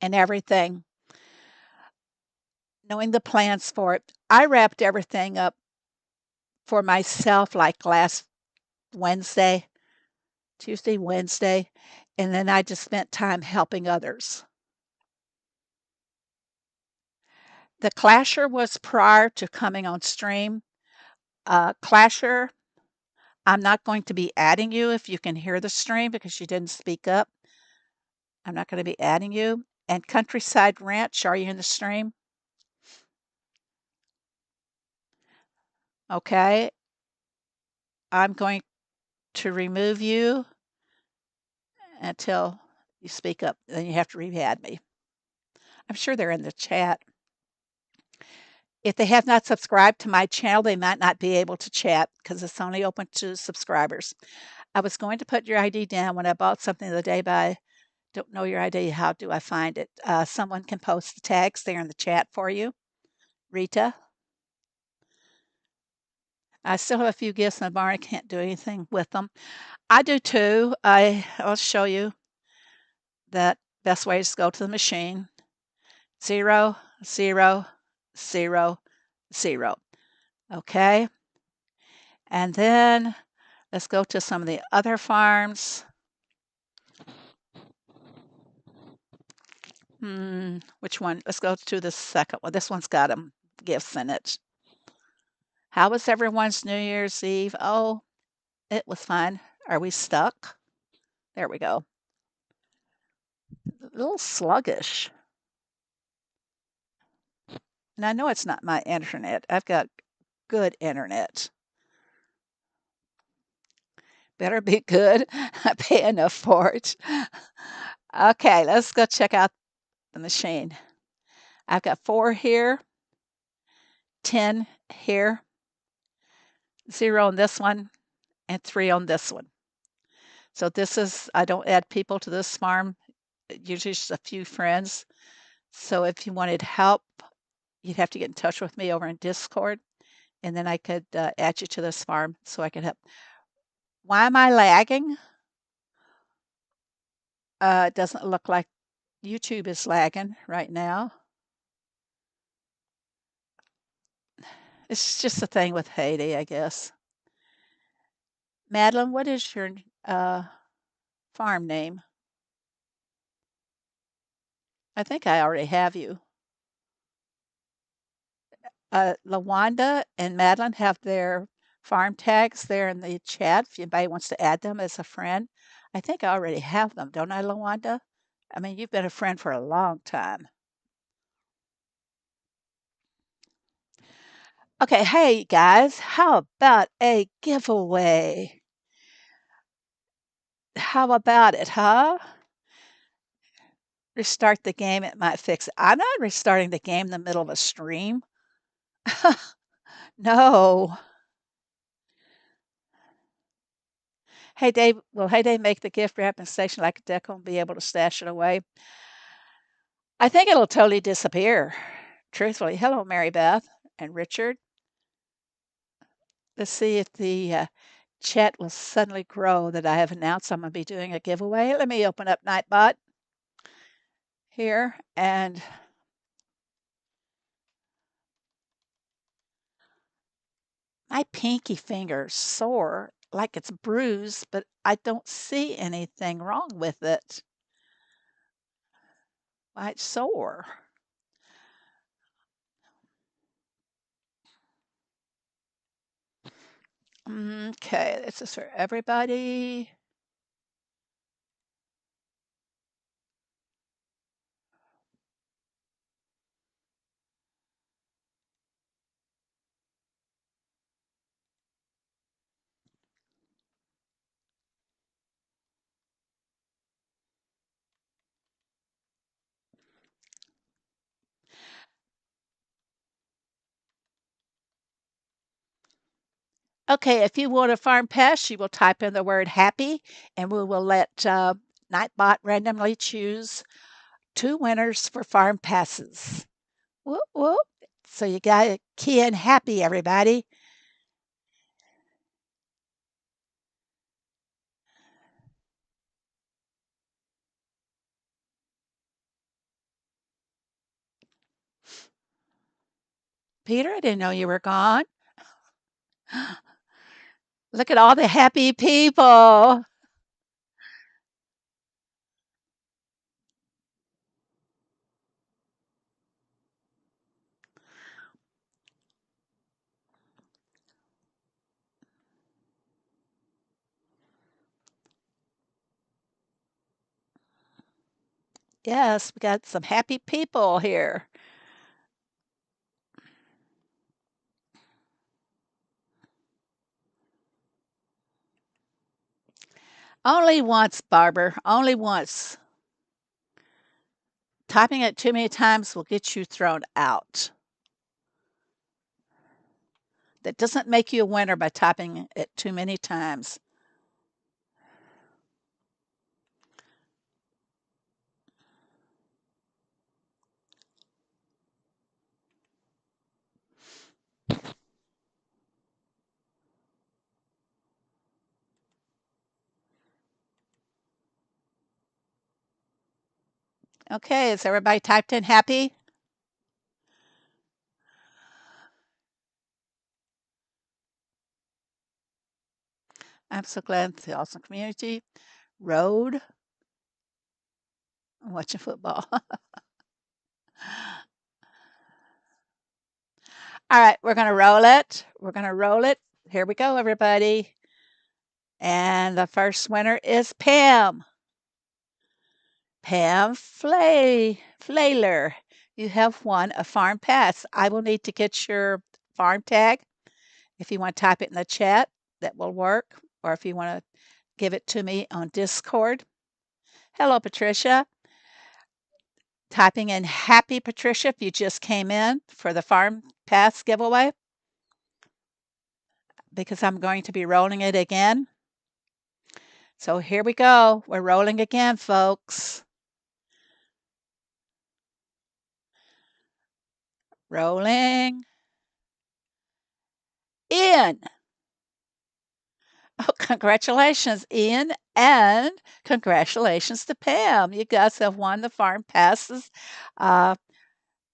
and everything, knowing the plans for it, I wrapped everything up for myself like last Wednesday, Tuesday, Wednesday, and then I just spent time helping others. The Clasher was prior to coming on stream. Clasher, I'm not going to be adding you if you can hear the stream because you didn't speak up. I'm not going to be adding you. And Countryside Ranch, are you in the stream? Okay. I'm going to remove you until you speak up. Then you have to re-add me. I'm sure they're in the chat. If they have not subscribed to my channel, they might not be able to chat because it's only open to subscribers. I was going to put your ID down when I bought something the other day, but I don't know your ID. How do I find it? Someone can post the tags there in the chat for you. Rita. I still have a few gifts in the barn. I can't do anything with them. I do too. I'll show you that best way is to go to the machine. 0, 0, 0, 0. Okay. And then let's go to some of the other farms. Which one? Let's go to the second one. This one's got gifts in it. How was everyone's New Year's Eve? Oh, it was fun. Are we stuck? There we go. A little sluggish. And I know it's not my internet. I've got good internet. Better be good. I pay enough for it. Okay, let's go check out the machine. I've got 4 here, 10 here, 0 on this one, and 3 on this one. So this is, I don't add people to this farm, usually just a few friends. So if you wanted help, you'd have to get in touch with me over in Discord. and then I could add you to this farm so I could help. Why am I lagging? It doesn't look like YouTube is lagging right now. It's just a thing with Haiti, I guess. Madeline, what is your uh, farm name? I think I already have you. Lawanda and Madeline have their farm tags there in the chat if anybody wants to add them as a friend. I think I already have them, don't I, Lawanda? I mean, you've been a friend for a long time. Okay, hey guys, how about a giveaway? How about it, huh? Restart the game, it might fix it. I'm not restarting the game in the middle of a stream. No. Hey Dave, will Hey Dave make the gift wrapping station like a deco and be able to stash it away? I think it'll totally disappear. Truthfully. Hello, Mary Beth and Richard. Let's see if the chat will suddenly grow that I have announced I'm going to be doing a giveaway. Let me open up Nightbot here, and my pinky finger's sore, like it's bruised, but I don't see anything wrong with it. Why it's sore. Okay, this is for everybody. Okay, if you want a farm pass, you will type in the word happy, and we will let Nightbot randomly choose two winners for farm passes. Whoop, whoop. So you got to key in happy, everybody. Peter, I didn't know you were gone. Look at all the happy people. Yes, we got some happy people here. Only once, Barber. Only once. Typing it too many times will get you thrown out. That doesn't make you a winner by typing it too many times. Okay, is everybody typed in happy? I'm so glad it's the awesome community. Road. I'm watching football. All right, we're going to roll it. We're going to roll it. Here we go, everybody. And the first winner is Pam. Pam Flailer. You have won a farm pass. I will need to get your farm tag. If you want to type it in the chat, that will work. Or if you want to give it to me on Discord. Hello, Patricia. Typing in happy Patricia if you just came in for the farm pass giveaway, because I'm going to be rolling it again. So here we go. We're rolling again, folks. Rolling. Ian. Oh, congratulations, Ian, and congratulations to Pam. You guys have won the farm passes. Uh,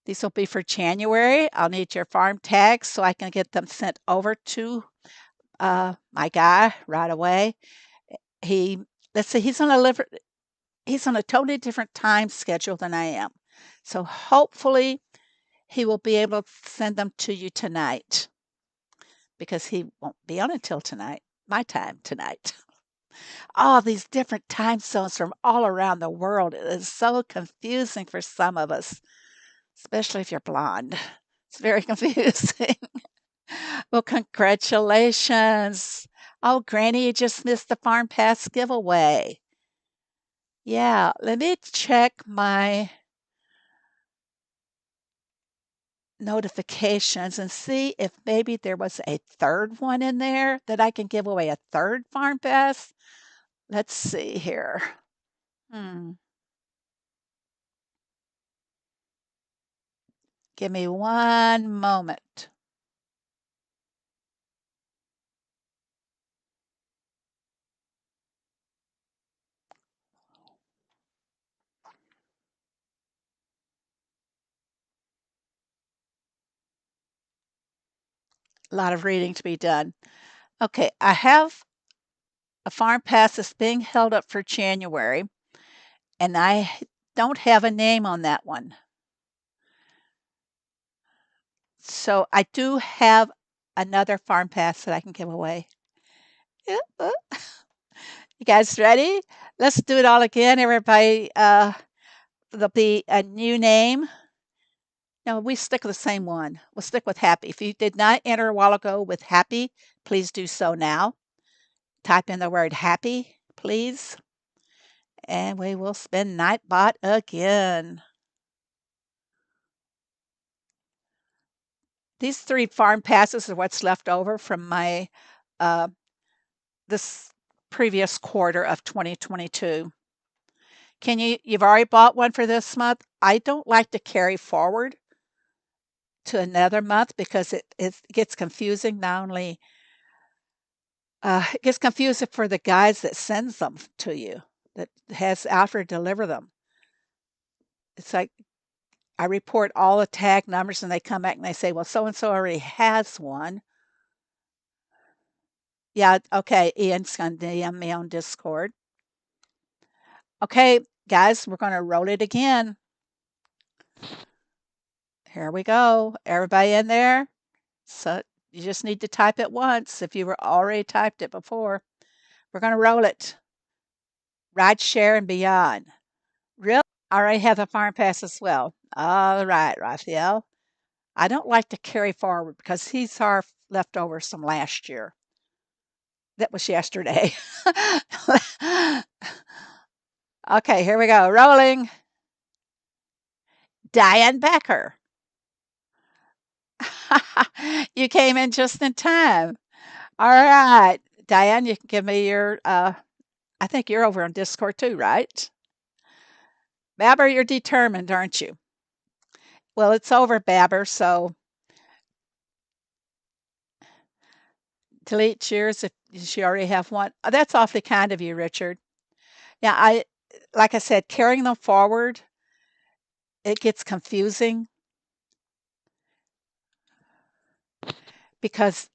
these will be for January. I'll need your farm tags so I can get them sent over to my guy right away. He, let's see, he's on a totally different time schedule than I am. So hopefully he will be able to send them to you tonight because he won't be on until tonight, my time tonight. All these different time zones from all around the world. It is so confusing for some of us, especially if you're blonde. It's very confusing. Well, congratulations. Oh, Granny, you just missed the Farm Pass giveaway. Yeah, let me check my notifications and see if maybe there was a third one in there that I can give away a third Farm Pass. Let's see here. Hmm. Give me one moment. A lot of reading to be done. Okay, I have a Farm Pass that's being held up for January, and I don't have a name on that one. So I do have another Farm Pass that I can give away. Yeah, you guys ready? Let's do it all again. Everybody, there'll be a new name. No, we stick with the same one. We'll stick with happy. If you did not enter a while ago with happy, please do so now. Type in the word happy, please. And we will spin Nightbot again. These 3 farm passes are what's left over from my uh, this previous quarter of 2022. You've already bought one for this month? I don't like to carry forward to another month because it gets confusing. Not only it gets confusing for the guys that sends them to you, that has Alfred deliver them. It's like I report all the tag numbers and they come back and they say, well, so and so already has one. Yeah, okay, Ian's gonna DM me on Discord. Okay, guys, we're gonna roll it again. Here we go. Everybody in there? So you just need to type it once if you were already typed it before. We're gonna roll it. Ride share and beyond. Really? I already have a farm pass as well. All right, Raphael. I don't like to carry forward because he's our leftovers from last year. That was yesterday. Okay, here we go. Rolling. Diane Becker. You came in just in time. All right. Diane, you can give me your, I think you're over on Discord too, right? Babber, you're determined, aren't you? Well, it's over, Babber, so delete cheers if you already have one. That's awfully kind of you, Richard. Yeah, like I said, carrying them forward, it gets confusing because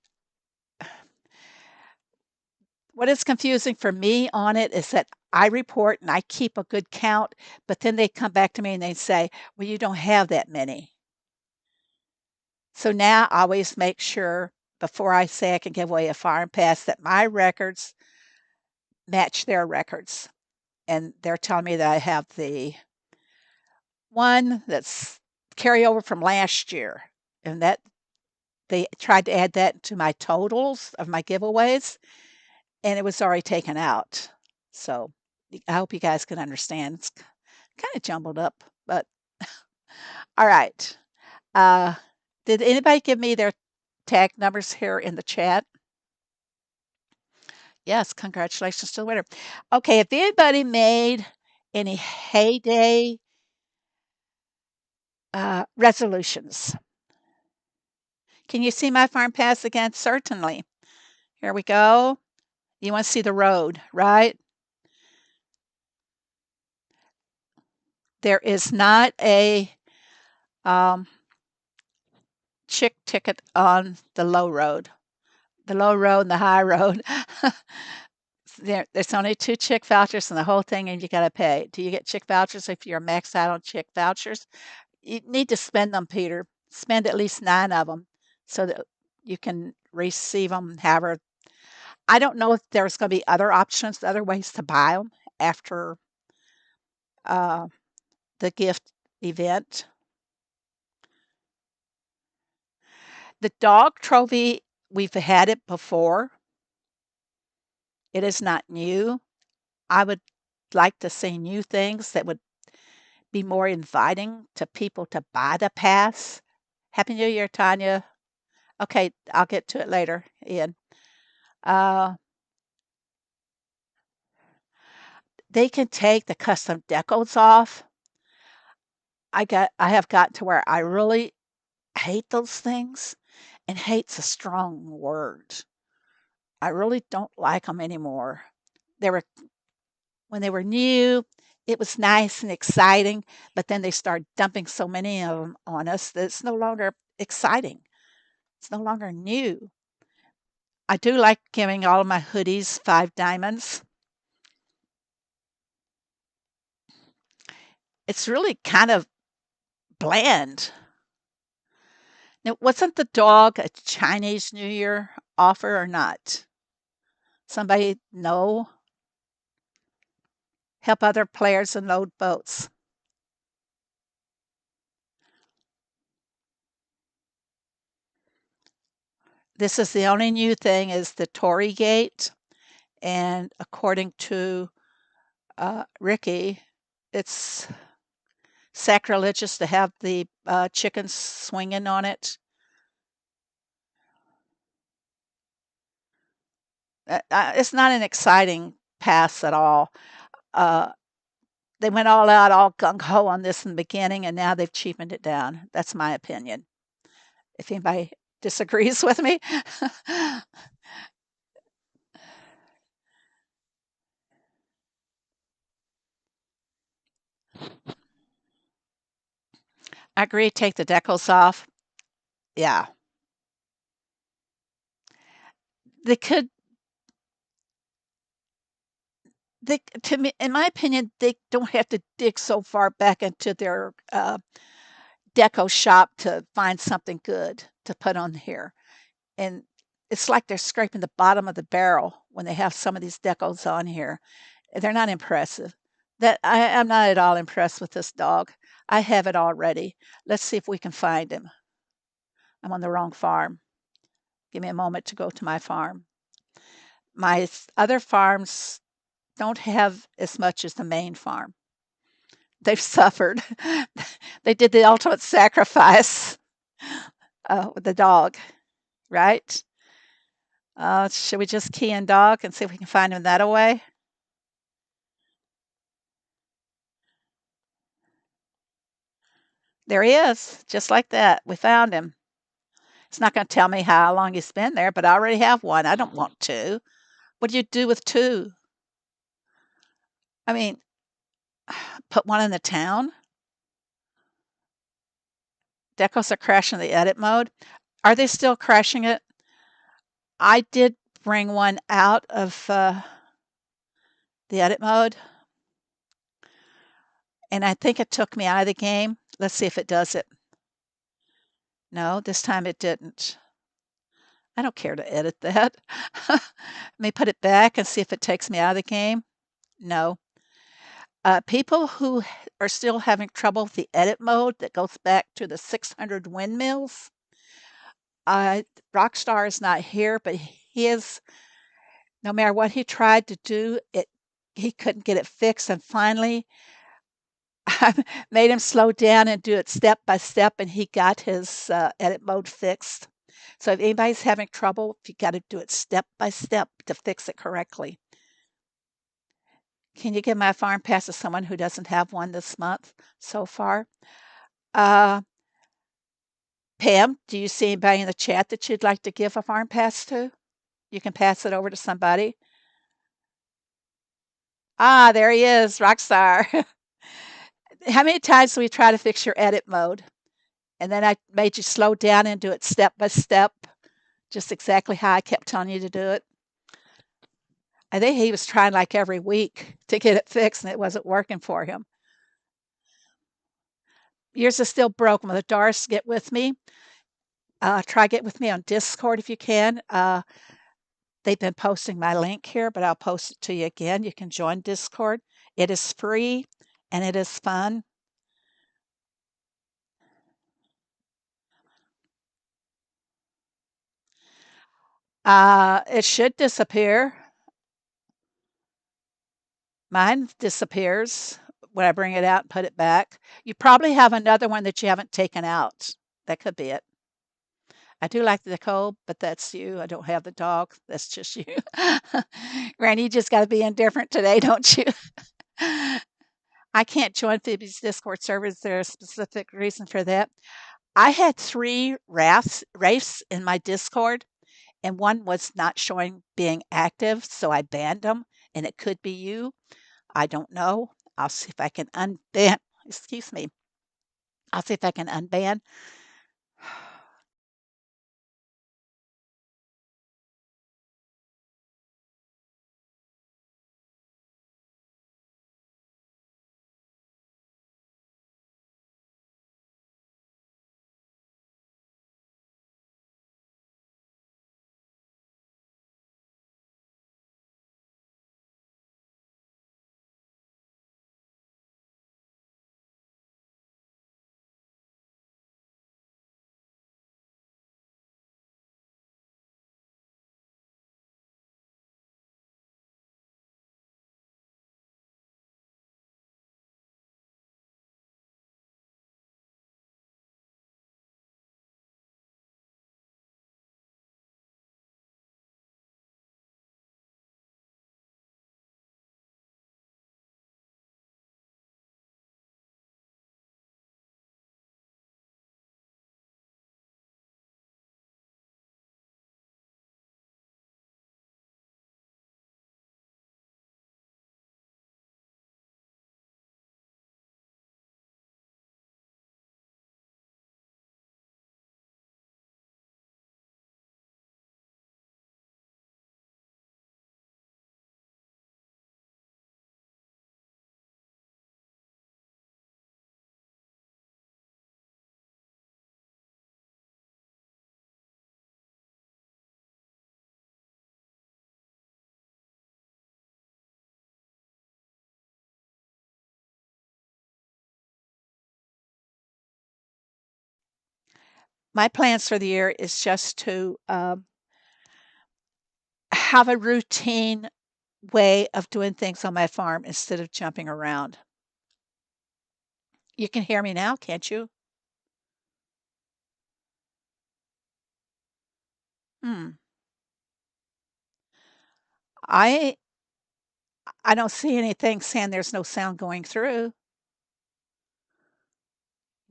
what is confusing for me on it is that I report and I keep a good count, but then they come back to me and they say, well, you don't have that many. So now I always make sure before I say I can give away a farm pass that my records match their records. And they're telling me that I have the one that's carryover from last year. And that they tried to add that to my totals of my giveaways, and it was already taken out. So I hope you guys can understand. It's kind of jumbled up, but all right. Uh, did anybody give me their tag numbers here in the chat? Yes, congratulations to the winner. Okay, if anybody made any heyday resolutions, Can you see my farm pass again? Certainly. Here we go. You want to see the road, right? There is not a chick ticket on the low road. The low road and the high road. There's only 2 chick vouchers in the whole thing, and you got to pay. Do you get chick vouchers if you're maxed out on chick vouchers? You need to spend them, Peter. Spend at least 9 of them so that you can receive them. However, I don't know if there's going to be other options, other ways to buy them after uh, the gift event. The dog trophy, we've had it before. It is not new. I would like to see new things that would be more inviting to people to buy the pass. Happy New Year, Tanya. Okay, I'll get to it later, Ian. Uh, they can take the custom decals off. I have gotten to where I really hate those things, and hate's a strong word. I really don't like them anymore. They were when they were new, it was nice and exciting, but then they started dumping so many of them on us that it's no longer exciting. It's no longer new. I do like giving all of my hoodies 5 diamonds. It's really kind of bland. Now, wasn't the dog a Chinese New Year offer or not? Somebody know? Help other players unload boats. This is the only new thing is the Tory Gate, and according to Ricky, it's sacrilegious to have the chickens swinging on it. It's not an exciting pass at all. Uh, they went all out, all gung ho on this in the beginning, and now they've cheapened it down. That's my opinion. If anybody disagrees with me, I agree. Take the decals off. Yeah, they could. They, to me, in my opinion, they don't have to dig so far back into their deco shop to find something good to put on here. And it's like they're scraping the bottom of the barrel when they have some of these decals on here. They're not impressive. I'm not at all impressed with this dog. I have it already. Let's see if we can find him. I'm on the wrong farm. Give me a moment to go to my farm. My other farms don't have as much as the main farm. They've suffered. They did the ultimate sacrifice with the dog, right? Should we just key in dog and see if we can find him that way? There he is, just like that. We found him. It's not going to tell me how long he's been there, but I already have one. I don't want 2. What do you do with 2? I mean, put one in the town? Decos are crashing the edit mode. Are they still crashing it? I did bring one out of the edit mode, and I think it took me out of the game. Let's see if it does it. No, this time it didn't. I don't care to edit that. Let me put it back and see if it takes me out of the game. No. People who are still having trouble with the edit mode that goes back to the 600 windmills, Rockstar is not here, but no matter what he tried to do, he couldn't get it fixed. And finally, I made him slow down and do it step by step, and he got his edit mode fixed. So if anybody's having trouble, you got to do it step by step to fix it correctly. Can you give my farm pass to someone who doesn't have one this month so far? Uh, Pam, do you see anybody in the chat that you'd like to give a farm pass to? You can pass it over to somebody. Ah, there he is, Rockstar. How many times do we try to fix your edit mode? And then I made you slow down and do it step by step, just exactly how I kept telling you to do it. I think he was trying like every week to get it fixed and it wasn't working for him. Yours is still broken. With Doris, get with me. Try get with me on Discord if you can. They've been posting my link here, but I'll post it to you again. You can join Discord. It is free and it is fun. It should disappear. Mine disappears when I bring it out and put it back. You probably have another one that you haven't taken out. That could be it. I do like the Nicole, but that's you. I don't have the dog. That's just you. Randy, you just got to be indifferent today, don't you? I can't join Phoebe's Discord server. Is there a specific reason for that? I had 3 wraiths in my Discord, and one was not showing being active, so I banned them, and it could be you. I don't know. I'll see if I can unban. Excuse me. I'll see if I can unban. My plans for the year is just to have a routine way of doing things on my farm instead of jumping around. You can hear me now, can't you? Hmm. I I don't see anything saying there's no sound going through.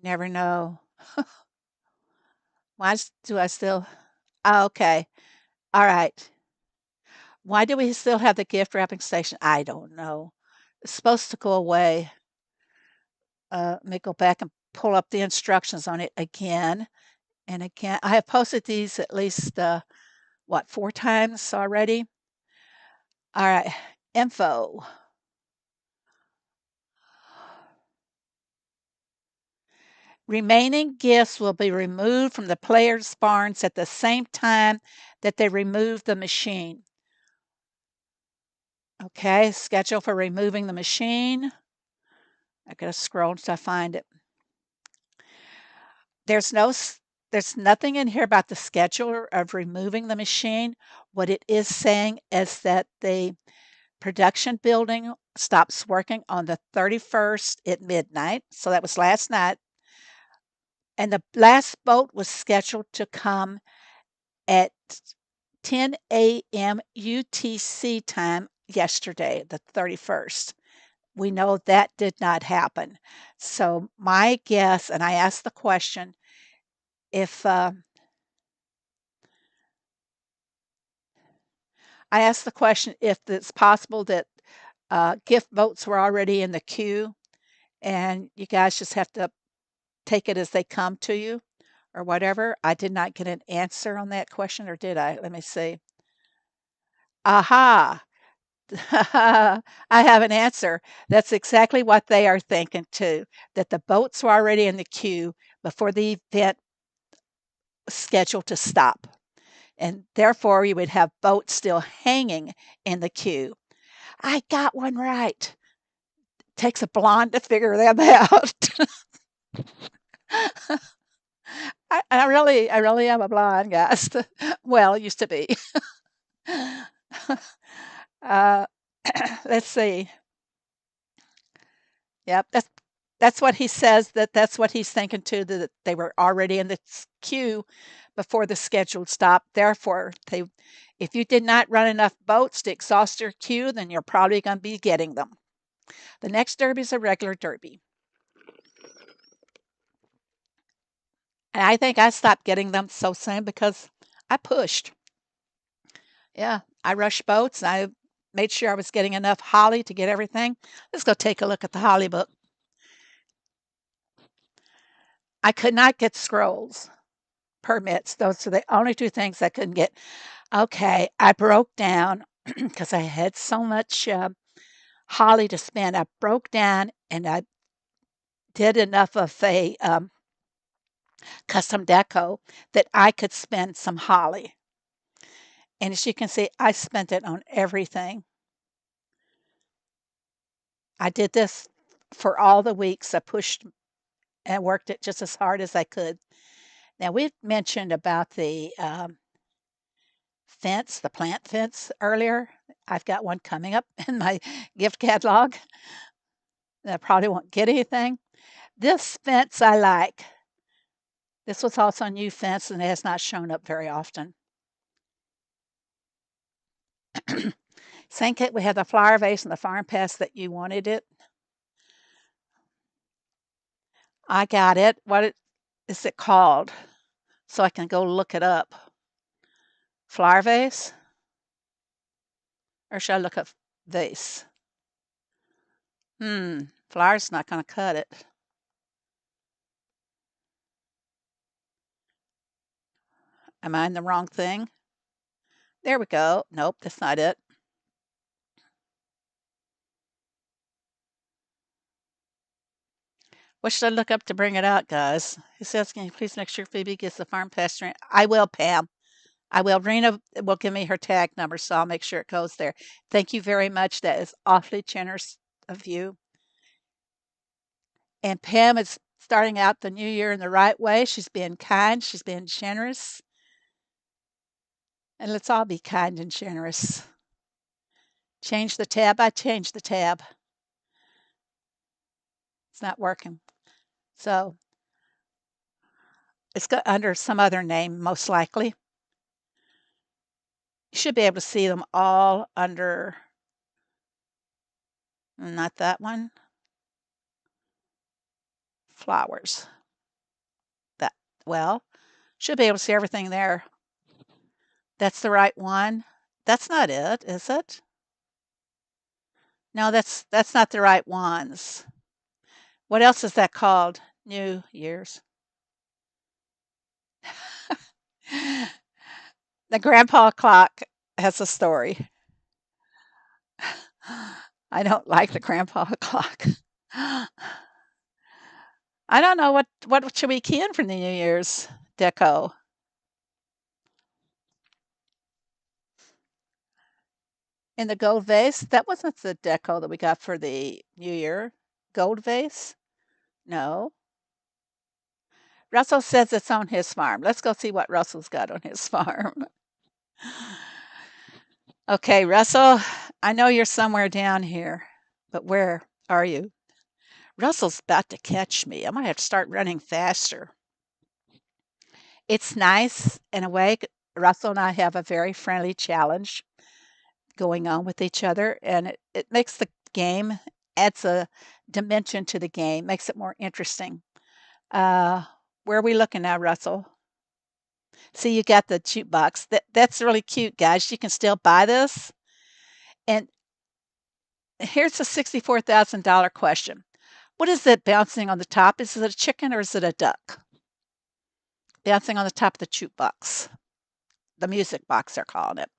Never know. Why do I still? Oh, okay. All right. Why do we still have the gift wrapping station? I don't know. It's supposed to go away. Let me go back and pull up the instructions on it again and again. I have posted these at least, what, 4 times already? All right. Info. Remaining gifts will be removed from the players' barns at the same time that they remove the machine. Okay, schedule for removing the machine. I gotta scroll until I find it. There's no there's nothing in here about the schedule of removing the machine. What it is saying is that the production building stops working on the 31st at midnight. So that was last night. And the last boat was scheduled to come at 10 a.m. UTC time yesterday, the 31st. We know that did not happen. So my guess, and I asked the question, If I asked the question if it's possible that gift votes were already in the queue and you guys just have to take it as they come to you or whatever. I did not get an answer on that question, or did I? Let me see. Aha! I have an answer. That's exactly what they are thinking too, that the boats were already in the queue before the event was scheduled to stop. And therefore, you would have boats still hanging in the queue. I got one right. Takes a blonde to figure them out. I really am a blonde, guys. Well, used to be. uh, let's see. Yep, that's what he says. That's what he's thinking too. That they were already in the queue before the scheduled stop. Therefore, if you did not run enough boats to exhaust your queue, then you're probably going to be getting them. The next derby is a regular derby, and I think I stopped getting them so soon because I pushed. Yeah, I rushed boats. I made sure I was getting enough holly to get everything. Let's go take a look at the holly book. I could not get scrolls, permits. Those are the only two things I couldn't get. Okay, I broke down because I had so much holly to spend. I broke down and I did enough of a custom deco that I could spend some holly. And as you can see, I spent it on everything. I did this for all the weeks. I pushed and worked it just as hard as I could. Now, we've mentioned about the fence, the plant fence earlier. I've got one coming up in my gift catalog. I probably won't get anything. This fence I like. This was also a new fence and it has not shown up very often. Same kit, we have the flower vase and the farm pass that you wanted it. I got it. Is it called? So I can go look it up. Flower vase? Or should I look up vase? Flower's not going to cut it. Am I in the wrong thing? There we go. Nope, that's not it. What should I look up to bring it out, guys? He says, can you please make sure Phoebe gets the farm pasture? I will, Pam. I will. Rena will give me her tag number, so I'll make sure it goes there. Thank you very much. That is awfully generous of you. And Pam is starting out the new year in the right way. She's being kind. She's being generous. And let's all be kind and generous. Change the tab. I changed the tab. It's not working. So it's got under some other name, most likely. You should be able to see them all under, not that one, flowers. That, well, should be able to see everything there. That's the right one. That's not it, is it? No, that's not the right ones. What else is that called? New Year's. The grandpa clock has a story. I don't like the grandpa clock. I don't know what should we key in for the New Year's deco. In the gold vase, that wasn't the deco that we got for the New Year. Gold vase? No. Russell says it's on his farm. Let's go see what Russell's got on his farm. Okay, Russell, I know you're somewhere down here, but where are you? Russell's about to catch me. I might have to start running faster. It's nice in a way. Russell and I have a very friendly challenge going on with each other, and it makes the game, adds a dimension to the game, makes it more interesting. Uh, where are we looking now, Russell? See, you got the jukebox. That's really cute, guys. You can still buy this. And here's a $64,000 question. What is it bouncing on the top? Is it a chicken or is it a duck? Bouncing on the top of the jukebox. The music box, they're calling it.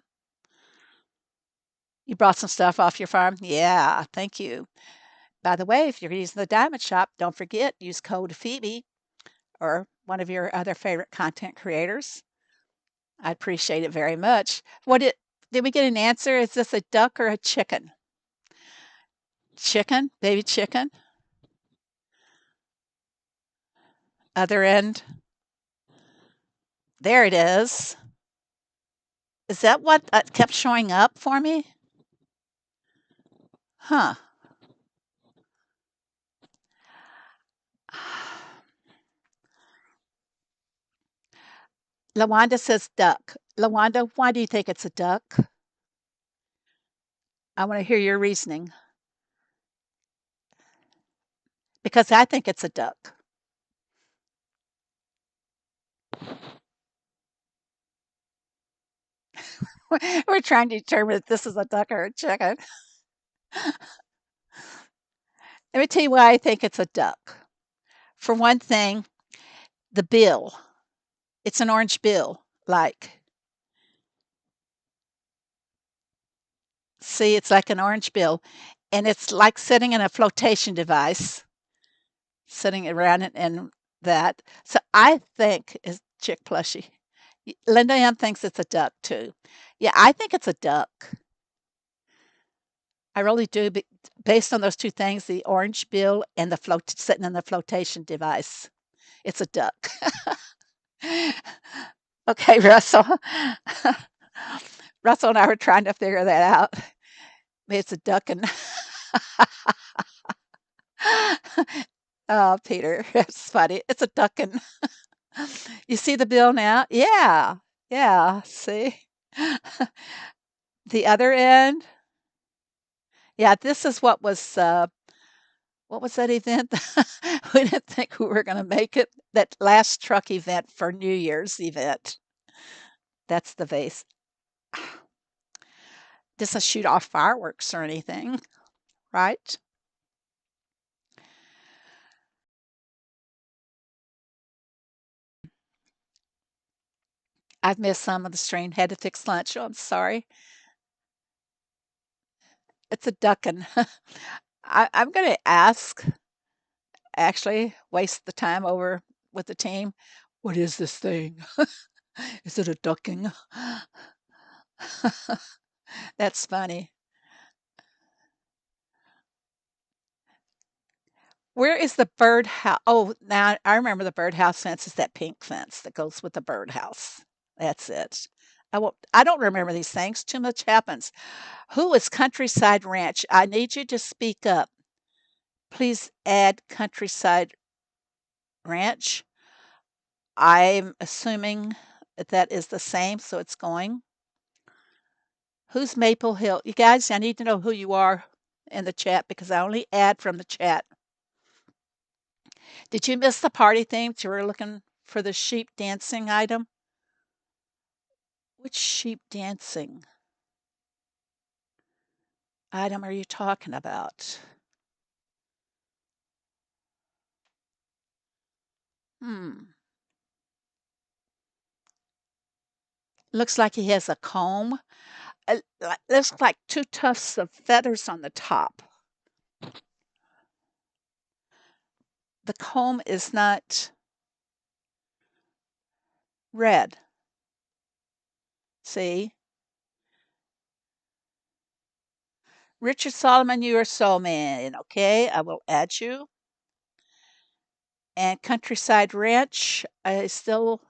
You brought some stuff off your farm? Yeah, thank you. By the way, if you're using the diamond shop, don't forget, use code Phoebe or one of your other favorite content creators. I appreciate it very much. Did we get an answer? Is this a duck or a chicken? Chicken, baby chicken. Other end. There it is. Is that what kept showing up for me? Huh. Lawanda says duck. Lawanda, why do you think it's a duck? I want to hear your reasoning because I think it's a duck. We're trying to determine if this is a duck or a chicken. Let me tell you why I think it's a duck. For one thing, the bill. It's an orange bill. Like, see, it's like an orange bill. And it's like sitting in a flotation device, sitting around it and that. So I think is chick plushie. Linda M thinks it's a duck too. Yeah, I think it's a duck. I really do, based on those two things, the orange bill and the float sitting in the flotation device. It's a duck. Okay, Russell. Russell and I were trying to figure that out. It's a duck and oh, Peter, it's funny. It's a duck and you see the bill now? Yeah. Yeah, see? The other end. Yeah, this is what was that event? We didn't think we were going to make it. That last truck event for New Year's event. That's the vase. Doesn't shoot off fireworks or anything, right? I've missed some of the stream. Had to fix lunch. Oh, I'm sorry. It's a duckin'. I'm going to ask, actually, waste the time over with the team. What is this thing? Is it a ducking? That's funny. Where is the birdhouse? Oh, now I remember the birdhouse fence is that pink fence that goes with the birdhouse. That's it. I don't remember these things. Too much happens. Who is Countryside Ranch? I need you to speak up. Please add Countryside Ranch. I'm assuming that is the same, so it's going. Who's Maple Hill? You guys, I need to know who you are in the chat because I only add from the chat. Did you miss the party themes? You were looking for the sheep dancing item? Which sheep dancing item are you talking about? Hmm. Looks like he has a comb. Looks like two tufts of feathers on the top. The comb is not red. See? Richard Solomon, you are so man. Okay, I will add you. And Countryside Ranch, I still,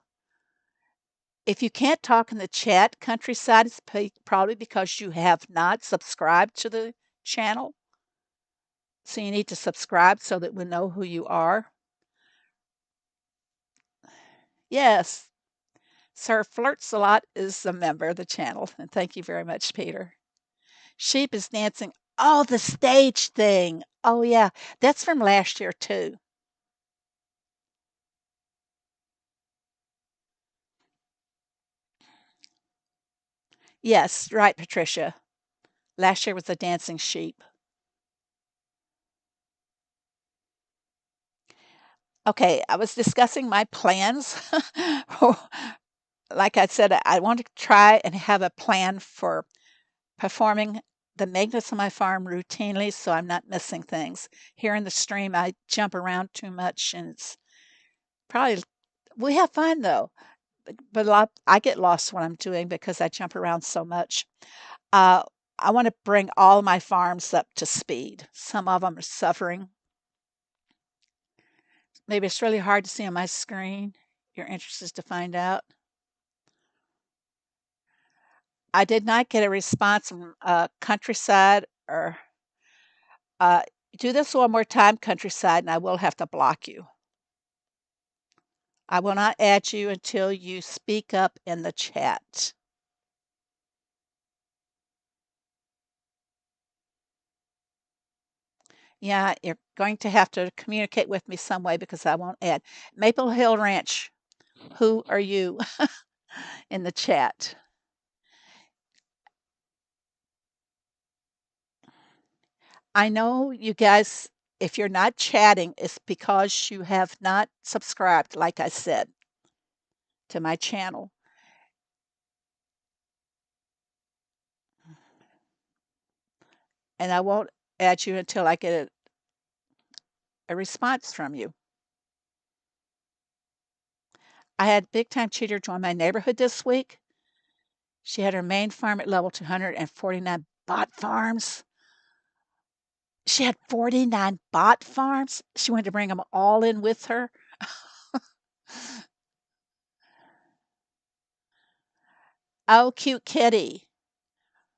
if you can't talk in the chat, Countryside is probably because you have not subscribed to the channel. So you need to subscribe so that we know who you are. Yes, Sir Flirts a Lot is a member of the channel. And thank you very much, Peter. Sheep is dancing. Oh, the stage thing. Oh, yeah. That's from last year, too. Yes, right, Patricia. Last year was the dancing sheep. Okay, I was discussing my plans. Like I said, I want to try and have a plan for performing the maintenance of my farm routinely so I'm not missing things. Here in the stream, I jump around too much and it's probably, we have fun though, but I get lost what I'm doing because I jump around so much. Uh, I want to bring all my farms up to speed. Some of them are suffering. Maybe it's really hard to see on my screen. You're interested to find out. I did not get a response from Countryside or uh, do this one more time, Countryside, and I will have to block you. I will not add you until you speak up in the chat. Yeah, you're going to have to communicate with me some way because I won't add. Maple Hill Ranch, who are you in the chat? I know you guys, if you're not chatting, it's because you have not subscribed, like I said, to my channel. And I won't add you until I get a response from you. I had Big Time Cheater join my neighborhood this week. She had her main farm at level 249 bot farms. She had 49 bot farms. She wanted to bring them all in with her. Oh, cute kitty.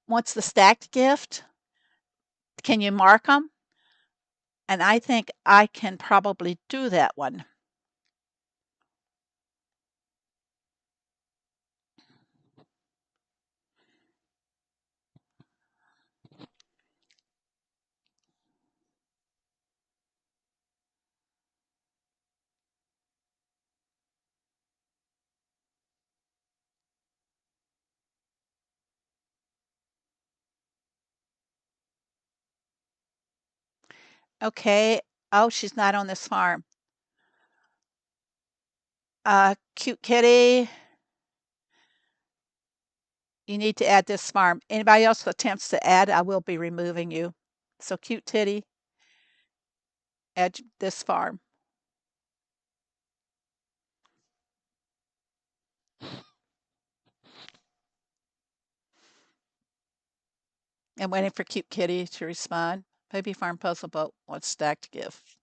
Wants the stacked gift. Can you mark them? And I think I can probably do that one. Okay. Oh, she's not on this farm. Cute kitty, you need to add this farm. Anybody else who attempts to add, I will be removing you. So, cute titty, add this farm. I'm waiting for cute kitty to respond. Baby farm puzzle boat wants stacked gift.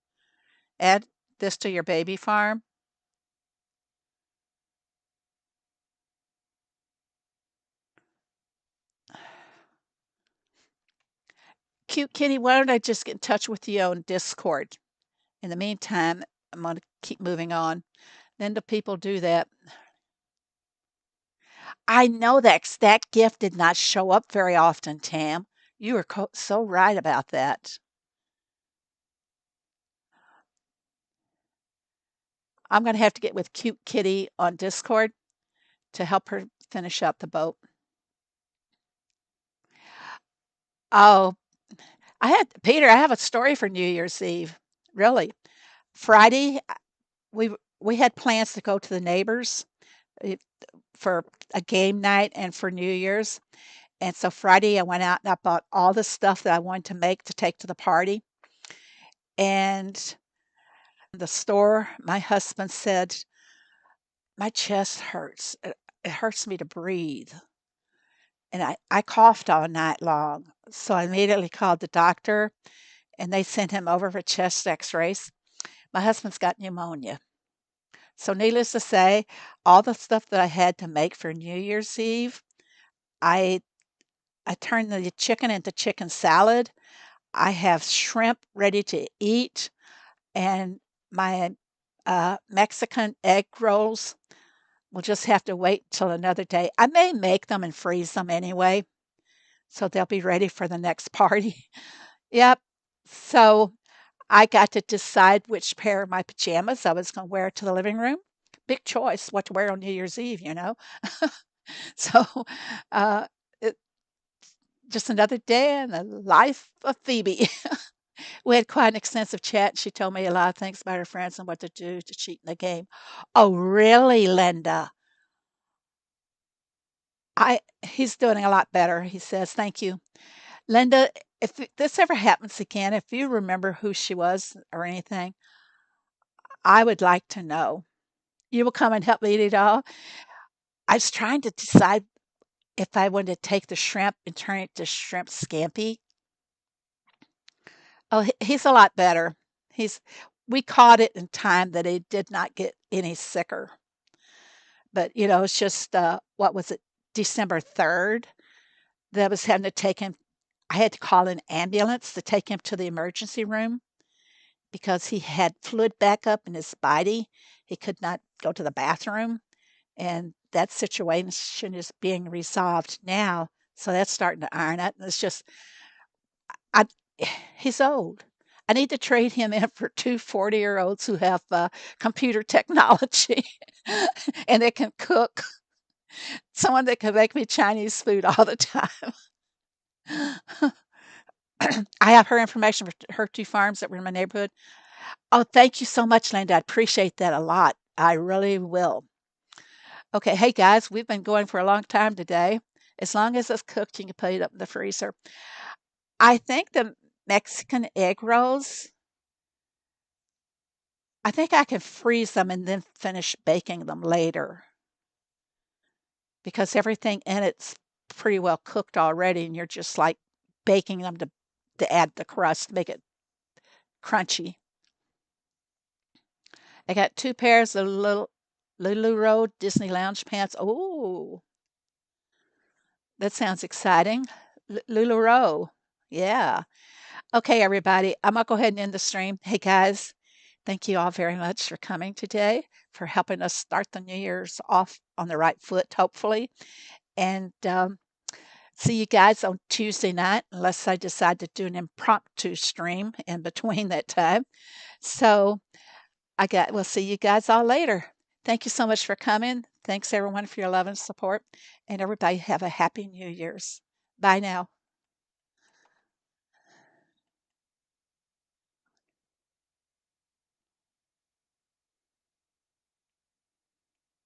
Add this to your baby farm. Cute kitty, why don't I just get in touch with you on Discord? In the meantime, I'm going to keep moving on. Then do people do that? I know that gift did not show up very often, Tam. You are so right about that. I'm going to have to get with Cute Kitty on Discord to help her finish up the boat. Oh, I have a story for New Year's Eve. Really. Friday, we we had plans to go to the neighbors eh, for a game night and for New Year's. And so Friday, I went out and I bought all the stuff that I wanted to make to take to the party. And the store, my husband said, "My chest hurts. It hurts me to breathe." And I coughed all night long. So I immediately called the doctor and they sent him over for chest x rays. My husband's got pneumonia. So, needless to say, all the stuff that I had to make for New Year's Eve, I I turned the chicken into chicken salad. I have shrimp ready to eat, and my Mexican egg rolls will just have to wait till another day. I may make them and freeze them anyway, so they'll be ready for the next party. Yep. So I got to decide which pair of my pajamas I was going to wear to the living room. Big choice what to wear on New Year's Eve, you know. So uh, Just another day in the life of Phoebe. We had quite an extensive chat. She told me a lot of things about her friends and what to do to cheat in the game. Oh, really, Linda? He's doing a lot better. He says, "Thank you, Linda. If this ever happens again, if you remember who she was or anything, I would like to know. You will come and help me eat it all." I was trying to decide if I wanted to take the shrimp and turn it to shrimp scampi. Oh, he's a lot better. He's We caught it in time that he did not get any sicker. But, it's just, what was it, December 3rd that I was having to take him. I had to call an ambulance to take him to the emergency room because he had fluid backup in his body. He could not go to the bathroom, and that situation is being resolved now. So that's starting to iron out. And it's just, I, he's old. I need to trade him in for two 40-year-olds who have computer technology and they can cook. Someone that can make me Chinese food all the time. I have her information for her two farms that were in my neighborhood. Oh, thank you so much, Linda. I appreciate that a lot. I really will. Okay, hey guys, we've been going for a long time today. As long as it's cooked, you can put it up in the freezer. I think the Mexican egg rolls, I think I can freeze them and then finish baking them later because everything in it's pretty well cooked already, and you're just like baking them to add the crust, make it crunchy. I got two pairs of little Lulu Road Disney Lounge pants. Oh, that sounds exciting. LuLaRoe. Yeah. Okay, everybody. I'm going to go ahead and end the stream. Hey, guys, thank you all very much for coming today, for helping us start the New Year's off on the right foot, hopefully. And see you guys on Tuesday night, unless I decide to do an impromptu stream in between that time. So we'll see you guys all later. Thank you so much for coming. Thanks everyone for your love and support. And everybody have a happy New Year's. Bye now.